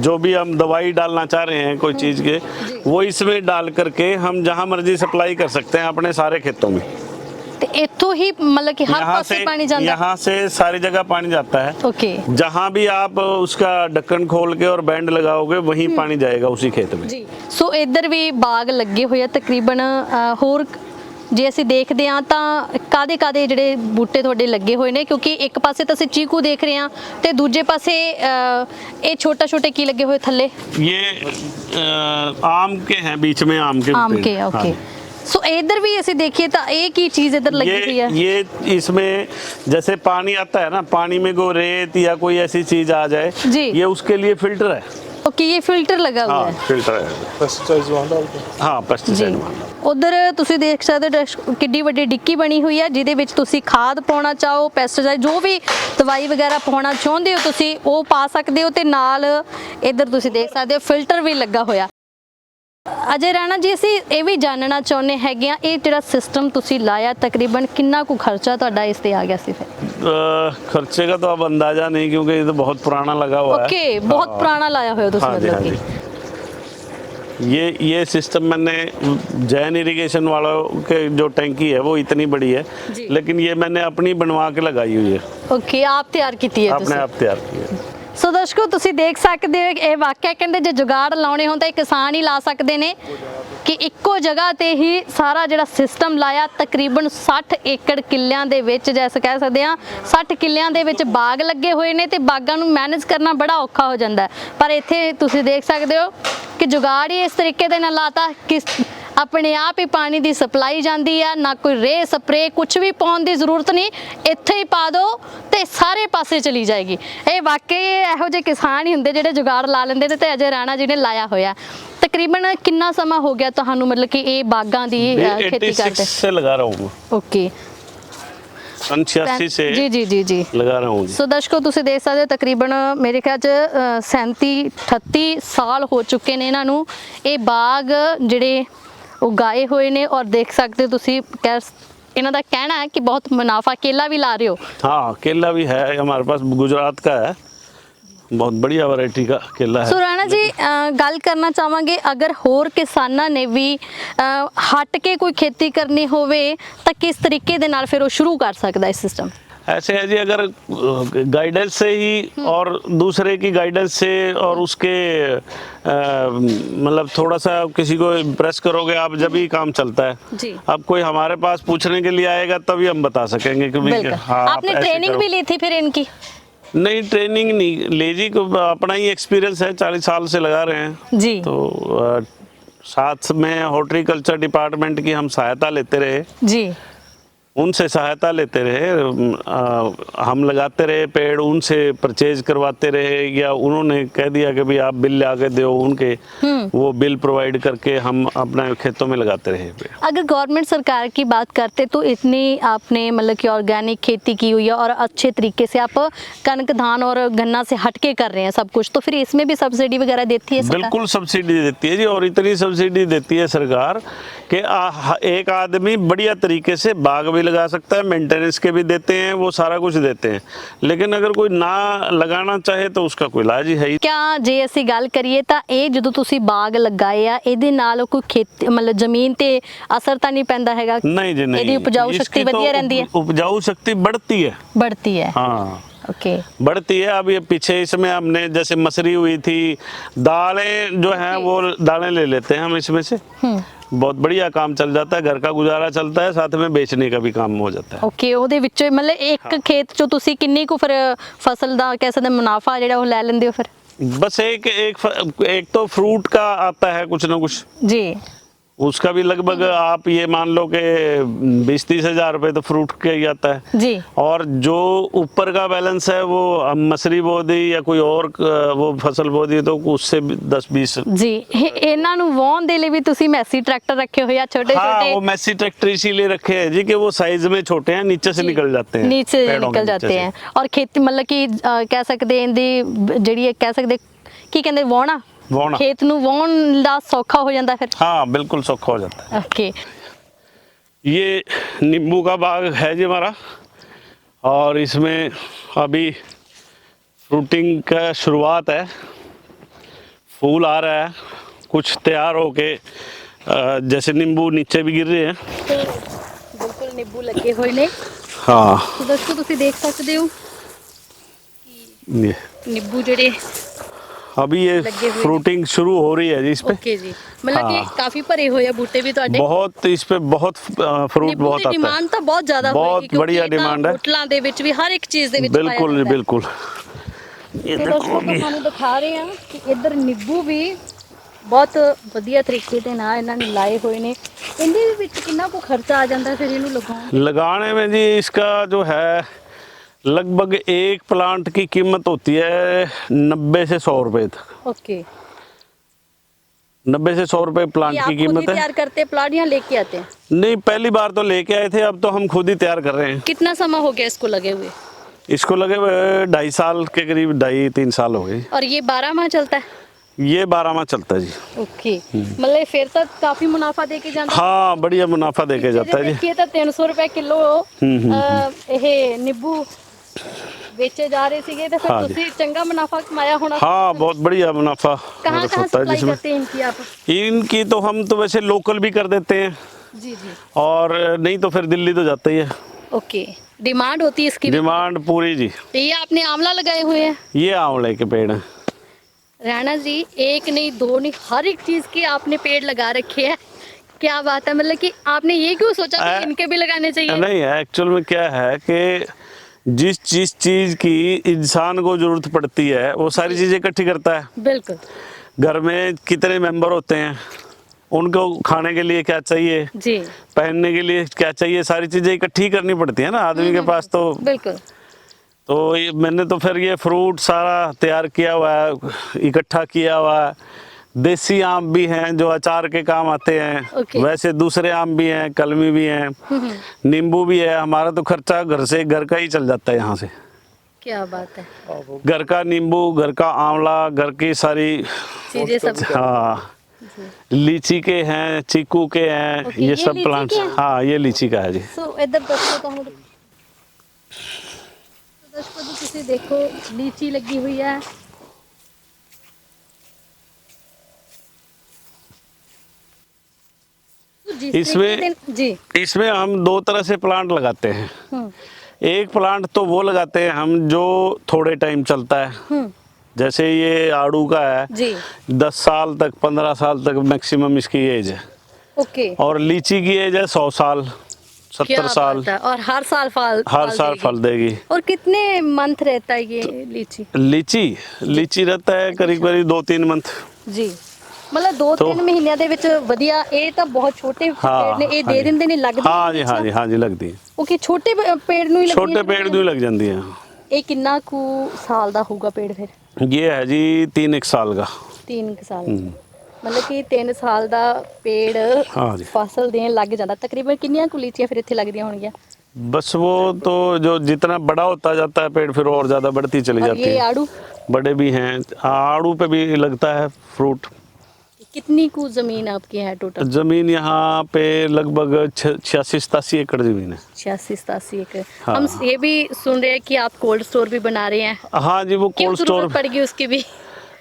जो भी हम दवाई डालना चाह रहे हैं कोई चीज़ के, वो इसमें डाल करके हम जहाँ मर्जी सप्लाई कर सकते हैं अपने सारे खेतों में। ਤੇ ਇੱਥੋਂ ਹੀ ਮਤਲਬ ਕਿ ਹਰ ਪਾਸੇ ਪਾਣੀ ਜਾਂਦਾ? यहाँ से सारी जगह पानी जाता है। ओके। जहाँ भी आप उसका ढक्कन खोल के और बैंड लगाओगे वहीं पानी जाएगा उसी खेत में। ਜੀ ਸੋ ਇੱਧਰ ਵੀ ਬਾਗ ਲੱਗੇ ਹੋਏ ਆ ਤਕਰੀਬਨ ਹੋਰ ਜੇ ਅਸੀਂ ਦੇਖਦੇ ਹਾਂ ਤਾਂ ਕਾਦੇ ਜਿਹੜੇ ਬੂਟੇ ਤੁਹਾਡੇ ਲੱਗੇ ਹੋਏ ਨੇ, ਕਿਉਂਕਿ ਇੱਕ ਪਾਸੇ ਤਾਂ ਅਸੀਂ ਚੀਕੂ ਦੇਖ ਰਹੇ ਹਾਂ ਤੇ ਦੂਜੇ ਪਾਸੇ ਇਹ ਛੋਟੇ ਕੀ ਲੱਗੇ ਹੋਏ ਥੱਲੇ? ये आम के हैं, बीच में आम के ਆਮ पेड़। ਕੇ ਓਕੇ। हाँ। सो इधर भी ऐसे देखिए तो एक ही चीज इधर लगी हुई है। ये इसमें जैसे पानी आता है ना, पानी में कोई रेत या कोई ऐसी चीज आ जाए जी। ये उसके लिए फिल्टर है। ओके, ये फिल्टर लगा हुआ हाँ है। फिल्टर है। हाँ ਜੀ ਪੈਸਟੀਸਾਈਡ। ਉਧਰ ਤੁਸੀਂ ਦੇਖ ਸਕਦੇ ਹੋ ਕਿੱਡੀ ਵੱਡੀ ਡਿੱਕੀ ਬਣੀ ਹੋਈ ਹੈ ਜਿਹਦੇ ਵਿੱਚ ਤੁਸੀਂ ਖਾਦ ਪਾਉਣਾ ਚਾਹੋ, ਪੈਸਟੀਸਾਈਡ ਜੋ ਵੀ ਦਵਾਈ ਵਗੈਰਾ ਪਾਉਣਾ ਚਾਹੁੰਦੇ ਹੋ ਤੁਸੀਂ ਉਹ ਪਾ ਸਕਦੇ ਹੋ ਤੇ ਨਾਲ ਇੱਧਰ ਤੁਸੀਂ ਦੇਖ ਸਕਦੇ ਹੋ ਫਿਲਟਰ ਵੀ ਲੱਗਾ ਹੋਇਆ। ਅਜੇ ਰਾਣਾ ਜੀ, ਅਸੀਂ ਇਹ ਵੀ ਜਾਣਨਾ ਚਾਹੁੰਦੇ ਹੈਗੇ ਆ ਇਹ ਜਿਹੜਾ ਸਿਸਟਮ ਤੁਸੀਂ ਲਾਇਆ ਤਕਰੀਬਨ ਕਿੰਨਾ ਕੁ ਖਰਚਾ ਤੁਹਾਡਾ ਇਸ ਤੇ ਆ ਗਿਆ ਸੀ ਫਿਰ? खर्चे का तो अब अंदाजा नहीं क्योंकि ये तो बहुत पुराना लगा हुआ है। ओके, बहुत पुराना लाया हुआ ਤੁਸੀਂ हाँ जी, हाँ मतलब जी। ये सिस्टम मैंने जैन इरिगेशन वालों के जो टैंकी है वो इतनी बड़ी है, जी। लेकिन ये मैंने अपनी बनवा के लगाई हुई है। ओके, आप ਤਿਆਰ ਕੀਤੀ ਹੈ अपने ਤੁਸੀਂ? आप तैयार की है। ਸੋ ਦਰਸ਼ਕੋ ਤੁਸੀਂ ਦੇਖ ਸਕਦੇ ਹੋ ਇਹ ਵਾਕਿਆ ਕਹਿੰਦੇ ਜੇ ਜੁਗਾੜ ਲਾਉਣੇ ਹੋਣ ਤਾਂ ਇਹ ਕਿਸਾਨ ਹੀ ਲਾ ਸਕਦੇ ਨੇ ਕਿ ਇੱਕੋ ਜਗ੍ਹਾ ਤੇ ਹੀ ਸਾਰਾ ਜਿਹੜਾ ਸਿਸਟਮ ਲਾਇਆ ਤਕਰੀਬਨ 60 ਏਕੜ ਕਿੱਲਿਆਂ ਦੇ ਵਿੱਚ, ਜੈਸੇ ਕਹਿ ਸਕਦੇ ਆ 60 ਕਿੱਲਿਆਂ ਦੇ ਵਿੱਚ ਬਾਗ ਲੱਗੇ ਹੋਏ ਨੇ ਤੇ ਬਾਗਾਂ ਨੂੰ ਮੈਨੇਜ ਕਰਨਾ ਬੜਾ ਔਖਾ ਹੋ ਜਾਂਦਾ ਹੈ। ਪਰ ਇੱਥੇ ਤੁਸੀਂ ਦੇਖ ਸਕਦੇ ਹੋ ਕਿ ਜੁਗਾੜ ਹੀ ਇਸ ਤਰੀਕੇ ਦੇ ਨਾਲ ਲਾਤਾ ਕਿ ਆਪਣੇ ਆਪ ਹੀ ਪਾਣੀ ਦੀ ਸਪਲਾਈ ਜਾਂਦੀ ਆ, ਨਾ ਕੋਈ ਰੇ ਸਪਰੇ ਕੁਝ ਵੀ ਪਾਉਣ ਦੀ ਜ਼ਰੂਰਤ ਨਹੀਂ, ਇੱਥੇ ਹੀ ਪਾ ਦਿਓ ਤੇ ਸਾਰੇ ਪਾਸੇ ਚਲੀ ਜਾਏਗੀ। ਇਹ ਵਾਕਈ ਇਹੋ ਜਿਹੇ ਕਿਸਾਨ ਹੀ ਹੁੰਦੇ ਜਿਹੜੇ ਜੁਗਾੜ ਲਾ ਲੈਂਦੇ ਨੇ ਤੇ ਅਜੇ ਰਾਣਾ ਜੀ ਨੇ ਲਾਇਆ ਹੋਇਆ। ਤਕਰੀਬਨ ਕਿੰਨਾ ਸਮਾਂ ਹੋ ਗਿਆ ਤੁਹਾਨੂੰ ਮਤਲਬ ਕਿ ਇਹ ਬਾਗਾਂ ਦੀ खेती करते? से लगा रहा हूँ। ओके, 86 से जी जी जी जी लगा रहा हूँ। ਸੋ ਦਰਸ਼ਕੋ ਤੁਸੀਂ ਦੇਖ ਸਕਦੇ ਹੋ ਤਕਰੀਬਨ ਮੇਰੇ ਖਿਆਲ ਚ 37-38 ਸਾਲ ਹੋ ਚੁੱਕੇ ਨੇ ਇਹਨਾਂ ਨੂੰ ਇਹ ਬਾਗ ਜਿਹੜੇ ਉਗਾਏ ਹੋਏ ਨੇ ਔਰ ਦੇਖ ਸਕਦੇ ਹੋ ਤੁਸੀਂ ਇਹਨਾਂ ਦਾ ਕਹਿਣਾ ਹੈ ਕਿ ਬਹੁਤ ਮੁਨਾਫਾ। केला भी ला रहे हो? हाँ केला भी है हमारे पास, गुजरात का है, बहुत बढ़िया वैरायटी का केला ਸੋ है। ਰਾਣਾ ਜੀ ਗੱਲ ਕਰਨਾ ਚਾਹਾਂਗੇ ਅਗਰ ਹੋਰ ਕਿਸਾਨਾਂ ਨੇ ਵੀ ਹਟ ਕੇ ਕੋਈ ਖੇਤੀ ਕਰਨੀ ਹੋਵੇ ਤਾਂ ਕਿਸ ਤਰੀਕੇ ਦੇ ਨਾਲ ਫਿਰ ਉਹ ਸ਼ੁਰੂ ਕਰ ਸਕਦਾ ਹੈ ਸਿਸਟਮ? ऐसे है जी, अगर गाइडेंस से ही और दूसरे की गाइडेंस से और उसके मतलब थोड़ा सा किसी को इम्प्रेस करोगे आप, जब ही काम चलता है। जी। अब कोई हमारे पास पूछने के लिए आएगा तभी हम बता सकेंगे कि भाई बिल्कुल। हाँ, आप आपने ऐसे ट्रेनिंग करो। भी ली थी फिर इनकी? नहीं ट्रेनिंग नहीं ले जी, अपना ही एक्सपीरियंस है, 40 साल से लगा रहे हैं। जी। तो साथ में हॉर्टिकल्चर डिपार्टमेंट की हम सहायता लेते रहे, जी। उनसे सहायता लेते रहे, हम लगाते रहे पेड़, उनसे परचेज करवाते रहे, या उन्होंने कह दिया कि भाई आप बिल ला के दो उनके, वो बिल प्रोवाइड करके हम अपने खेतों में लगाते रहे पेड़। अगर गवर्नमेंट सरकार की बात करते तो इतनी आपने मतलब कि ऑर्गेनिक खेती की हुई है और अच्छे तरीके से आप कनक धान और गन्ना से हटके कर रहे हैं सब कुछ, तो फिर इसमें भी सब्सिडी वगैरह देती है सरकार? बिल्कुल सब्सिडी देती है जी, और इतनी सब्सिडी देती है सरकार कि एक आदमी बढ़िया तरीके से बाग भी लगा सकता है, मेंटेनेंस के भी देते हैं, वो सारा कुछ देते हैं, लेकिन अगर कोई ना लगाना चाहे तो उसका कोई इलाज ही है ही। क्या ਜੇ ਅਸੀਂ ਗੱਲ ਕਰੀਏ ਤਾਂ ਇਹ ਜਦੋਂ ਤੁਸੀਂ ਬਾਗ ਲਗਾਏ ਆ ਇਹਦੇ ਨਾਲ ਕੋਈ ਖੇਤ ਮਤਲਬ ਜ਼ਮੀਨ ਤੇ ਅਸਰ ਤਾਂ ਨਹੀਂ ਪੈਂਦਾ ਹੈਗਾ? नहीं जी नहीं, ਇਹਦੀ ਉਪਜਾਊ इसकी ਸ਼ਕਤੀ तो ਵਧੀਆ ਰਹਿੰਦੀ ਹੈ? उपजाऊ शक्ति बढ़ती है। बढ़ती है। हाँ ओके। बढ़ती है। अब ये पीछे इसमें हमने जैसे मसरी हुई थी, दालें जो हैं वो दालें ले लेते हैं हम इसमें से, बहुत बढ़िया काम चल जाता है, घर का गुजारा चलता है, साथ में बेचने का भी काम हो जाता है। ਓਕੇ, ਉਹਦੇ ਵਿੱਚੋਂ ਮਤਲਬ ਇੱਕ ਖੇਤ ਚੋਂ ਤੁਸੀਂ ਕਿੰਨੀ ਕੁ ਫਿਰ ਫਸਲ ਦਾ ਕਹਿ ਸਕਦੇ ਮੁਨਾਫਾ ਜਿਹੜਾ ਉਹ ਲੈ ਲੈਂਦੇ ਹੋ ਫਿਰ? बस एक तो फ्रूट का आता है कुछ ना कुछ, जी। उसका भी लगभग आप ये मान लो कि 20-30 हज़ार रुपये तो फ्रूट का ही आता है जी। और जो ऊपर का बैलेंस है वो हम मसरी बो दी या कोई और वो फसल बो दी तो उससे 10-20। ਜੀ ਇਹਨਾਂ ਨੂੰ ਵਾਹਣ ਦੇ ਲਈ ਵੀ ਤੁਸੀਂ ਮੈਸੀ ਟਰੈਕਟਰ ਰੱਖੇ ਹੋਏ ਆ ਛੋਟੇ हाँ ਛੋਟੇ? वो मैसी ट्रैक्टर इसीलिए रखे हैं जी कि वो साइज में छोटे हैं, नीचे से निकल जाते हैं, नीचे पेड़ों के निकल नीचे जाते से। हैं और खेती मतलब कि ਕਹਿ ਸਕਦੇ ਇਹਦੀ ਜਿਹੜੀ ਇਹ ਕਹਿ ਸਕਦੇ ਕੀ ਕਹਿੰਦੇ ਵਾਹਣਾ ਵਾਹੁਣਾ। ਖੇਤ ਨੂੰ ਵਾਹਣ ਦਾ ਸੌਖਾ ਹੋ ਜਾਂਦਾ ਫਿਰ? हाँ बिल्कुल सौखा हो जाता है। ओके। ये नींबू का बाग है जी हमारा, और इसमें अभी फ्रूटिंग का शुरुआत है, फूल आ रहा है, कुछ तैयार होके जैसे नींबू नीचे भी गिर रहे हैं। बिल्कुल ਨਿੰਬੂ ਲੱਗੇ ਹੋਏ ਨੇ। हाँ ਸੋ ਦੋਸਤੋ ਤੁਸੀਂ ਦੇਖ ਸਕਦੇ ਹੋ ये ਨਿੰਬੂ ਜਿਹੜੇ अभी ये लगे हुए हैं। फ्रूटिंग शुरू हो रही है जी इस पे। ਓਕੇ ਜੀ, ਮਤਲਬ ਕਿ हाँ। ਕਾਫੀ ਭਰੇ ਹੋਏ ਆ ਬੂਟੇ ਵੀ ਤੁਹਾਡੇ। बहुत इस पे बहुत फ्रूट ਨਿੰਬੂ बहुत ਦੀ आता है। ਡਿਮਾਂਡ ਤਾਂ ਬਹੁਤ ਜ਼ਿਆਦਾ बहुत ਹੋਏਗੀ ਕਿਉਂਕਿ बढ़िया ਇਹ ਤਾਂ डिमांड है। ਹੋਟਲਾਂ ਦੇ ਵਿੱਚ ਵੀ ਹਰ ਇੱਕ ਚੀਜ਼ ਦੇ ਵਿੱਚ ਪਾਇਆ बिल्कुल जी ਜਾਂਦਾ ਹੈ। बिल्कुल। ये ਤੇ देखो ਦੋਸਤੋ ਆਪਾਂ अभी ਤੁਹਾਨੂੰ ਦਿਖਾ ਰਹੇ ਹਾਂ ਕਿ ਇੱਧਰ ਨਿੰਬੂ ਵੀ ਬਹੁਤ ਵਧੀਆ ਤਰੀਕੇ ਦੇ ਨਾਲ ਇਹਨਾਂ ਨੇ ਲਾਏ ਹੋਏ ਨੇ। ਇਹਦੇ ਵਿੱਚ ਕਿੰਨਾ ਕੁ ਖਰਚਾ ਆ ਜਾਂਦਾ ਫਿਰ ਇਹਨੂੰ ਲਗਾਉਣ? लगाने में जी इसका जो है लगभग एक प्लांट की कीमत होती है 90 से 100 रुपए तक। ओके, 90 से 100 रुपए ये प्लांट आप की खुद ही कीमत है। तैयार करते हैं प्लांट या लेके आते हैं? नहीं, पहली बार तो लेके आए थे, अब तो हम खुद ही तैयार कर रहे हैं। कितना समय हो गया इसको लगे हुए? इसको लगे हुए 2.5 साल के करीब, 2.5-3 साल हो गए। और ये 12 माह चलता है? ये 12 माह चलता है जी। ओके, मतलब फिर तो काफी मुनाफा दे के जाता है। हाँ, बढ़िया मुनाफा दे के जाता है जी। देखिए तो 300 रुपए किलो ਇਹ ਨਿੰਬੂ ਵੇਚੇ ਜਾ ਰਹੇ ਸੀਗੇ ਤੇ ਫਿਰ हाँ जी। ਤੁਸੀਂ ਚੰਗਾ ਮੁਨਾਫਾ ਕਮਾਇਆ ਹੋਣਾ। हाँ, बहुत बढ़िया मुनाफा कहाँ मेरा कहाँ होता है सप्लाई जिसमें। करते हैं इनकी आप? इनकी तो हम तो वैसे लोकल भी कर देते हैं, जी जी, और नहीं तो फिर दिल्ली तो जाता ही है। ओके, डिमांड होती है इसकी भी। डिमांड पूरी जी। तो ये आपने आंवला लगाए हुए हैं? ये आंवले के पेड़ हैं। राणा जी, एक नहीं दो नहीं, हर एक चीज के आपने पेड़ लगा रखे हैं। क्या बात है, मतलब कि आपने ये क्यों सोचा कि इनके भी लगाने चाहिए? नहीं, एक्चुअल में क्या है कि जिस चीज की इंसान को जरूरत पड़ती है वो सारी चीजें इकट्ठी करता है। बिल्कुल। घर में कितने मेंबर होते हैं, उनको खाने के लिए क्या चाहिए, जी, पहनने के लिए क्या चाहिए, सारी चीजें इकट्ठी करनी पड़ती है ना आदमी के पास। बिल्कुल। तो ये मैंने तो फिर ये फ्रूट सारा तैयार किया हुआ है, इकट्ठा किया हुआ है। देसी आम भी हैं जो अचार के काम आते हैं, ओके। वैसे दूसरे आम भी हैं, कलमी भी हैं, नींबू भी है। हमारा तो खर्चा घर का ही चल जाता है यहाँ से। क्या बात है, घर का नींबू, घर का आंवला, घर की सारी चीजें सब। हाँ, लीची के हैं, चीकू के हैं, ओके, ये ये सब लीची प्लांट्स। के हैं? हाँ, ये लीची का है जी। सो इधर दर्शकों तो दर्शकों ਤੁਸੀਂ ਦੇਖੋ ਲੀਚੀ ਲੱਗੀ ਹੋਈ ਹੈ। तो जिस इसमें- तरीके से- जी, इसमें हम 2 तरह से प्लांट लगाते हैं। एक प्लांट तो वो लगाते हैं हम जो थोड़े टाइम चलता है, जैसे ये आड़ू का है, जी, 10 साल तक, 15 साल तक मैक्सिमम इसकी एज है। ओके, और लीची की एज है 100 साल, क्या 70 साल, बात है, और हर साल फल हर साल देगी। फल देगी। और कितने मंथ रहता है ये लीची? लीची रहता है करीब करीब 2-3 मंथ। ਜੀ ਮਤਲਬ 2-3 ਮਹੀਨਿਆਂ ਦੇ ਵਿੱਚ ਵਧੀਆ। ਇਹ ਤਾਂ ਬਹੁਤ ਛੋਟੇ ਪੇੜ ਨੇ, ਇਹ ਦੇ ਦਿੰਦੇ ਨੇ ਲੱਗਦੇ हाँ जी, हाँ जी, हाँ जी, लगती है। ਓਕੇ, ਛੋਟੇ ਪੇੜ ਨੂੰ ਹੀ ਲੱਗਦੀਆਂ छोटे पेड़ भी लग जाती है। ਇਹ ਕਿੰਨਾ ਕੁ ਸਾਲ ਦਾ ਹੋਊਗਾ ਪੇੜ ਫਿਰ? ये है जी 3-1 साल का। 3 ਸਾਲ ਮਤਲਬ ਕਿ 3 ਸਾਲ ਦਾ ਪੇੜ हाँ जी। ਫਸਲ ਦੇਣ ਲੱਗ ਜਾਂਦਾ। ਤਕਰੀਬਨ ਕਿੰਨੀਆਂ ਕੁ ਲੀਚੀਆਂ ਫਿਰ ਇੱਥੇ ਲੱਗਦੀਆਂ ਹੋਣਗੀਆਂ? बस वो तो जो जितना बड़ा होता जाता है पेड़ फिर और ज़्यादा बढ़ती चली और जाती ये है। आड़ू बड़े भी हैं, आड़ू पे भी लगता है फ्रूट। कितनी कुछ जमीन आपकी है टोटल? जमीन यहाँ पे लगभग 86-87 एकड़ जमीन है। 86-87 एकड़। हाँ। हम ये भी सुन रहे हैं कि आप कोल्ड स्टोर भी बना रहे हैं। हाँ जी, वो क्यों कोल्ड जरूरत स्टोर, पड़ेगी उसकी भी?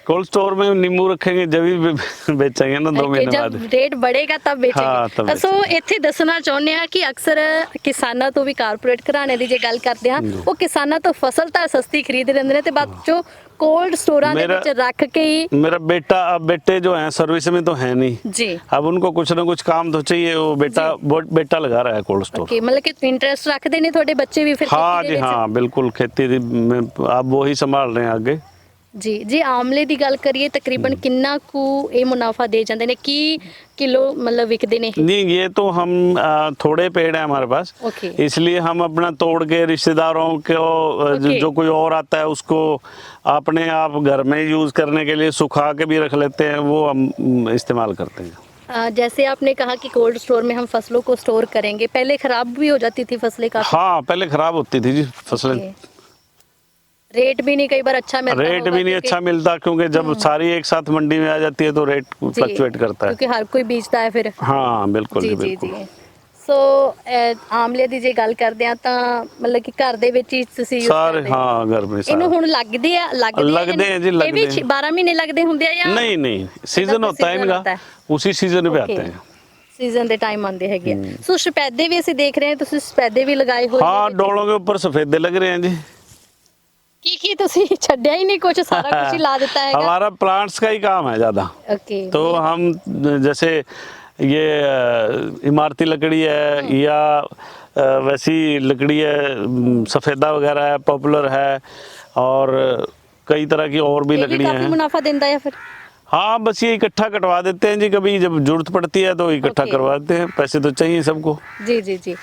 कोल्ड स्टोर में नींबू रखेंगे जब ही बेचेंगे ना 2 महीने जब बाद। रेट बढ़ेगा तब हाँ, बेचेंगे। तब ਸੋ ਇੱਥੇ ਦੱਸਣਾ ਚਾਹੁੰਦੇ ਆ ਕਿ ਅਕਸਰ ਕਿਸਾਨਾਂ ਤੋਂ ਵੀ ਕਾਰਪੋਰੇਟ ਘਰਾਣੇ ਦੀ ਜੇ ਗੱਲ ਕਰਦੇ ਆ, ਉਹ ਕਿਸਾਨਾਂ ਤੋਂ ਫਸਲ ਤਾਂ ਸਸਤੀ ਖਰੀਦ ਲੈਂਦੇ ਨੇ ਤੇ ਬਾਅਦ ਚੋਂ ਕੋਲਡ ਸਟੋਰਾਂ ਦੇ ਵਿੱਚ ਰੱਖ ਕੇ ਹੀ। मेरा बेटा, अब बेटे जो हैं सर्विस में तो है नहीं, जी, अब उनको कुछ ना कुछ काम तो चाहिए। वो बेटा लगा रहा है कोल्ड स्टोर। ओके, मतलब कि इंटरेस्ट रखते ने ਤੁਹਾਡੇ ਬੱਚੇ भी फिर हाँ खेती जी, ਦੇ ਵਿੱਚ? हाँ बिल्कुल, खेती में अब वो ही संभाल रहे हैं आगे। ਜੀ ਜੀ, ਆਮਲੇ ਦੀ ਗੱਲ ਕਰੀਏ ਤਕਰੀਬਨ ਕਿੰਨਾ ਕੁ ਇਹ ਮੁਨਾਫਾ ਦੇ ਜਾਂਦੇ ਨੇ? ਕੀ ਕਿਲੋ ਮਤਲਬ ਵਿਕਦੇ ਨੇ? नहीं, ये तो हम थोड़े पेड़ हैं हमारे पास, ओके, इसलिए हम अपना तोड़ के रिश्तेदारों को ओके। जो कोई और आता है उसको अपने आप घर में यूज़ करने के लिए सुखा के भी रख लेते हैं, वो हम इस्तेमाल करते हैं। जैसे आपने कहा कि कोल्ड स्टोर में हम फसलों को स्टोर करेंगे, पहले खराब भी हो जाती थी फसलें काफी। हाँ, पहले खराब होती थी जी फसलें। ओके। रेट भी नहीं कई बार अच्छा मिलता रेट होगा भी नहीं क्योंकि- अच्छा मिलता, क्योंकि जब सारी एक साथ मंडी में आ जाती है तो रेट जी, फ्लक्चुएट करता है। क्योंकि हर कोई बेचता है फिर। हाँ बिल्कुल ਜੀ जी, ਜੀ बिल्कुल। ਜੀ। ਸੋ ਆਮਲੇ ਦੀ ਜੇ ਗੱਲ ਕਰਦੇ ਆ ਤਾਂ ਮਤਲਬ ਕਿ ਘਰ ਦੇ ਵਿੱਚ ਹੀ ਤੁਸੀਂ use सारे ਕਰਦੇ ਹੋ। हाँ, घर में ਇਹਨੂੰ सारे। ਹੁਣ ਲੱਗਦੇ ਆ लगते हैं जी, ਇਹ ਵੀ लगते हैं। 12 ਮਹੀਨੇ ਲੱਗਦੇ ਹੁੰਦੇ ਆ ਜਾਂ नहीं, सीजन कोई होता है सीजन इनका, होता है? उसी सीजन पे ओके। आते हैं। ਸੀਜ਼ਨ ਦੇ ਟਾਈਮ ਆਉਂਦੇ ਹੈਗੇ ਆ। ਸੋ ਸਫੈਦੇ ਵੀ ਅਸੀਂ ਦੇਖ ਰਹੇ ਹਾਂ, ਤੁਸੀਂ ਸਫੈਦੇ ਵੀ ਲਗਾਏ ਹੋਏ हाँ, ਨੇ। डोलों के ऊपर सफेदे लग रहे हैं जी। ਕੀ ਤੁਸੀਂ ਛੱਡਿਆ ਹੀ ਨਹੀਂ, ਕੁਝ ਸਾਰਾ ਕੁਝ ਹੀ ਲਾ ਦਿੱਤਾ ਹੈਗਾ। हमारा प्लांट्स का ही काम है ज़्यादा। ओके। तो हम जैसे ये इमारती लकड़ी है या वैसी लकड़ी है, सफ़ेदा वगैरह है, पॉपुलर है, और कई तरह की और भी ये भी लकड़ियाँ काफी हैं। मुनाफा देता है फिर। हाँ, बस ये इकट्ठा कटवा देते हैं जी, कभी जब जरूरत पड़ती है तो इकट्ठा ओके। करवा देते हैं, पैसे तो चाहिए सबको। ਜੀ ਜੀ ਜੀ।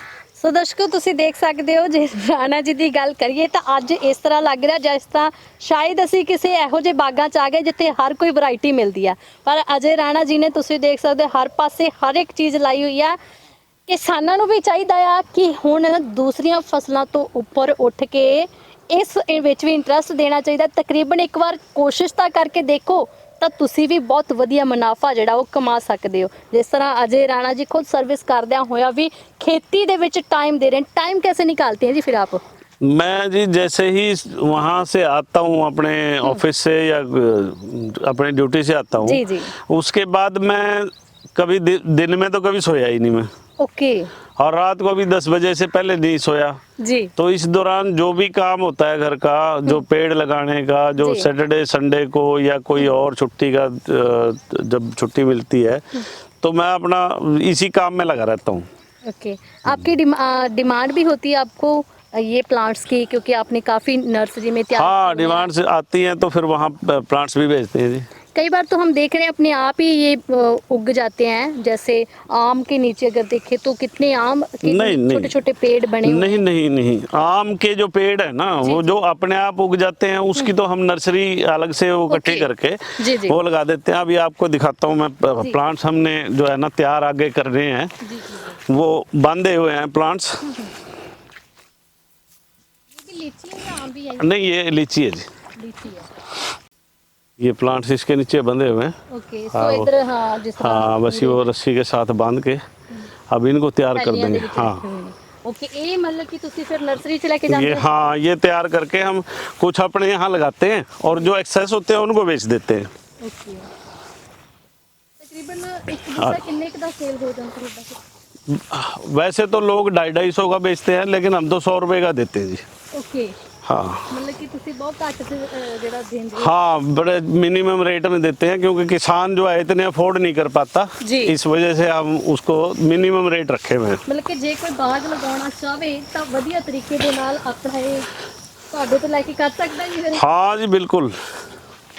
ਸੋ ਦਰਸ਼ਕੋ ਤੁਸੀਂ ਦੇਖ ਸਕਦੇ ਹੋ, ਜੇ ਰਾਣਾ ਜੀ ਦੀ ਗੱਲ ਕਰੀਏ ਤਾਂ ਅੱਜ ਇਸ ਤਰ੍ਹਾਂ ਲੱਗ ਰਿਹਾ ਜਿਸ ਤਰ੍ਹਾਂ ਸ਼ਾਇਦ ਅਸੀਂ ਕਿਸੇ ਇਹੋ ਜਿਹੇ ਬਾਗਾਂ 'ਚ ਆ ਗਏ ਜਿੱਥੇ ਹਰ ਕੋਈ ਵੈਰਾਈਟੀ ਮਿਲਦੀ ਆ, ਪਰ ਅਜੇ ਰਾਣਾ ਜੀ ਨੇ ਤੁਸੀਂ ਦੇਖ ਸਕਦੇ ਹੋ ਹਰ ਪਾਸੇ ਹਰ ਇੱਕ ਚੀਜ਼ ਲਾਈ ਹੋਈ ਆ। ਕਿਸਾਨਾਂ ਨੂੰ ਵੀ ਚਾਹੀਦਾ ਆ ਕਿ ਹੁਣ ਦੂਸਰੀਆਂ ਫਸਲਾਂ ਤੋਂ ਉੱਪਰ ਉੱਠ ਕੇ ਇਸ ਵਿੱਚ ਵੀ ਇੰਟਰਸਟ ਦੇਣਾ ਚਾਹੀਦਾ। ਤਕਰੀਬਨ ਇੱਕ ਵਾਰ ਕੋਸ਼ਿਸ਼ ਤਾਂ ਕਰਕੇ ਦੇਖੋ ਤਾਂ ਤੁਸੀਂ ਵੀ ਬਹੁਤ ਵਧੀਆ ਮੁਨਾਫਾ ਜਿਹੜਾ ਉਹ ਕਮਾ ਸਕਦੇ ਹੋ। ਜਿਸ ਤਰ੍ਹਾਂ ਅਜੇ ਰਾਣਾ ਜੀ ਖੁਦ ਸਰਵਿਸ ਕਰਦਿਆਂ ਹੋਇਆ ਵੀ ਖੇਤੀ ਦੇ ਵਿੱਚ ਟਾਈਮ ਦੇ ਰਹੇ। टाइम कैसे निकालते हैं जी फिर आप? मैं जी जैसे ही वहाँ से आता हूँ अपने ऑफिस से या अपने ड्यूटी से आता जी, हूँ, जी। उसके बाद मैं कभी दिन में तो कभी सोया ही नहीं मैं, ओके। और रात को भी 10 बजे से पहले नहीं सोया। जी। तो इस दौरान जो भी काम होता है घर का, जो पेड़ लगाने का, जो जी। सैटरडे संडे को या कोई और छुट्टी का जब छुट्टी मिलती है तो मैं अपना इसी काम में लगा रहता हूँ। ओके। आपकी डिमांड भी होती है आपको ये प्लांट्स की, क्योंकि आपने काफ़ी नर्सरी में तैयार हाँ, किए हैं। डिमांड से आती हैं तो फिर वहाँ प्लांट्स भी भेजते हैं जी। कई बार तो हम देख रहे हैं अपने आप ही ये उग जाते हैं, जैसे आम के नीचे अगर देखें तो कितने आम के नहीं, छोटे छोटे पेड़ बने हुए नहीं नहीं नहीं, आम के जो पेड़ है ना वो जो अपने आप उग जाते हैं, उसकी तो हम नर्सरी अलग से वो इकट्ठी ओके। करके जी, जी। वो लगा देते हैं। अभी आपको दिखाता हूँ मैं, प्लांट्स हमने जो है ना तैयार आगे कर रहे हैं, वो बांधे हुए हैं प्लांट्स। लीची है या आम भी है? नहीं, ये लीची है जी, लीची है। ये प्लांट्स इसके नीचे बंधे हुए हैं। ओके। हाँ, सो वो- इधर हाँ जिस तरह हाँ, बस ये वो रस्सी के साथ बांध के अब इनको तैयार कर थैलियां देंगे। ਦੇ ਵਿੱਚ हाँ, ਰੱਖੇ ਹੋਏ ਨੇ। ओके। ये मतलब कि ਤੁਸੀਂ ਫਿਰ ਨਰਸਰੀ 'ਚ ਲੈ ਕੇ ये ਜਾਂਦੇ ਹੋ? हाँ, ये तैयार करके हम कुछ अपने यहाँ लगाते हैं और जो एक्सेस होते हैं उनको बेच देते हैं। ओके। तकरीबन एक बूटा कितने का सेल हो जाता है? वैसे तो लोग 250-250 का बेचते हैं, लेकिन हम तो 100 रुपए का देते हैं जी। ओके। हाँ मतलब कि ਤੁਸੀਂ ਬਹੁਤ ਘੱਟ ਤੇ ਜਿਹੜਾ ਦੇਂਦੇ ਹੋ। हाँ, बड़े मिनिमम रेट में देते हैं, क्योंकि किसान जो है इतने अफोर्ड नहीं कर पाता, जी। इस वजह से हम उसको मिनिमम रेट रखे हुए हैं। ਮਤਲਬ ਕਿ ਜੇ ਕੋਈ ਬਾਗ ਲਗਾਉਣਾ ਚਾਹਵੇ ਤਾਂ ਵਧੀਆ ਤਰੀਕੇ ਦੇ ਨਾਲ ਆਪਣਾ ਇਹ ਤੁਹਾਡੇ ਤੋਂ ਲੈ ਕੇ ਕਰ ਸਕਦਾ ਜੀ ਫਿਰ। हाँ जी, बिल्कुल।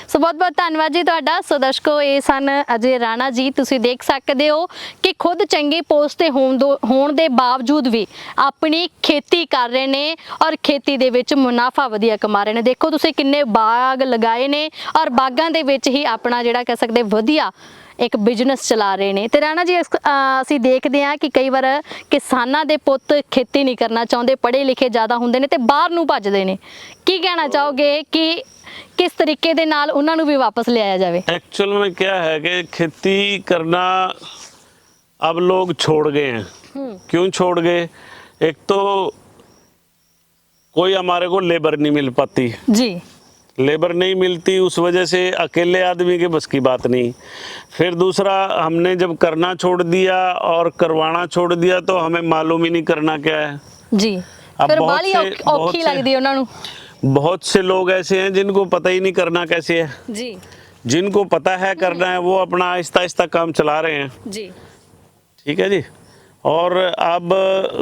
ਸੋ ਬਹੁਤ ਬਹੁਤ ਧੰਨਵਾਦ ਜੀ ਤੁਹਾਡਾ। ਸੋ ਦਰਸ਼ਕੋ, ਇਹ ਸਨ ਅਜੇ ਰਾਣਾ ਜੀ। ਤੁਸੀਂ ਦੇਖ ਸਕਦੇ ਹੋ ਕਿ ਖੁਦ ਚੰਗੀ ਪੋਸਟ ਤੇ ਹੋਣ ਦੇ ਬਾਵਜੂਦ ਵੀ ਆਪਣੀ ਖੇਤੀ ਕਰ ਰਹੇ ਨੇ ਔਰ ਖੇਤੀ ਦੇ ਵਿੱਚ ਮੁਨਾਫਾ ਵਧੀਆ ਕਮਾ ਰਹੇ ਨੇ। ਦੇਖੋ ਤੁਸੀਂ ਕਿੰਨੇ ਬਾਗ ਲਗਾਏ ਨੇ ਔਰ ਬਾਗਾਂ ਦੇ ਵਿੱਚ ਹੀ ਆਪਣਾ ਜਿਹੜਾ ਕਹਿ ਸਕਦੇ ਵਧੀਆ ਇੱਕ ਬਿਜ਼ਨਸ ਚਲਾ ਰਹੇ ਨੇ। ਤੇ ਰਾਣਾ ਜੀ, ਅਸੀਂ ਦੇਖਦੇ ਹਾਂ ਕਿ ਕਈ ਵਾਰ ਕਿਸਾਨਾਂ ਦੇ ਪੁੱਤ ਖੇਤੀ ਨਹੀਂ ਕਰਨਾ ਚਾਹੁੰਦੇ, ਪੜ੍ਹੇ ਲਿਖੇ ਜ਼ਿਆਦਾ ਹੁੰਦੇ ਨੇ ਤੇ ਬਾਹਰ ਨੂੰ ਭੱਜਦੇ ਨੇ। ਕੀ ਕਹਿਣਾ ਚਾਹੋਗੇ ਕਿ किस तरीके दे नाल उन्हां नूं भी वापस ले आया जावे? एक्चुअल में क्या है कि खेती करना अब लोग छोड़ गए हैं। क्यों छोड़ गए? एक तो कोई हमारे को लेबर नहीं मिल पाती जी। लेबर नहीं मिलती, उस वजह से अकेले आदमी के बस की बात नहीं। फिर दूसरा, हमने जब करना छोड़ दिया और करवाना छोड़ दिया तो हमें मालूम ही नहीं करना क्या है जी। अब फिर बहुत बाली से- बहुत औखी से- लगदी है उन्हां नूं। बहुत से लोग ऐसे हैं जिनको पता ही नहीं करना कैसे है। जी जिनको पता है करना है वो अपना आहिस्ता आहिस्ता काम चला रहे हैं। जी। ठीक है जी। और अब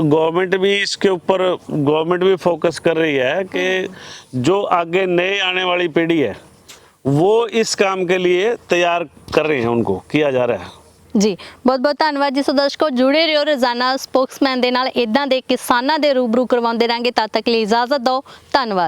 गवर्नमेंट भी इसके ऊपर भी फोकस कर रही है कि जो आगे नए आने वाली पीढ़ी है वो इस काम के लिए तैयार कर रहे हैं, उनको किया जा रहा है। ਜੀ ਬਹੁਤ ਬਹੁਤ ਧੰਨਵਾਦ ਜੀ। ਸੋ ਦਰਸ਼ਕੋ, ਜੁੜੇ ਰਹੋ ਰੋਜ਼ਾਨਾ ਸਪੋਕਸਮੈਨ ਦੇ ਨਾਲ। ਇਦਾਂ ਦੇ ਕਿਸਾਨਾਂ ਦੇ ਰੂਬਰੂ ਕਰਵਾਉਂਦੇ ਰਾਂਗੇ। ਤਦ ਤੱਕ ਲਈ ਇਜਾਜ਼ਤ ਦਿਓ। ਧੰਨਵਾਦ।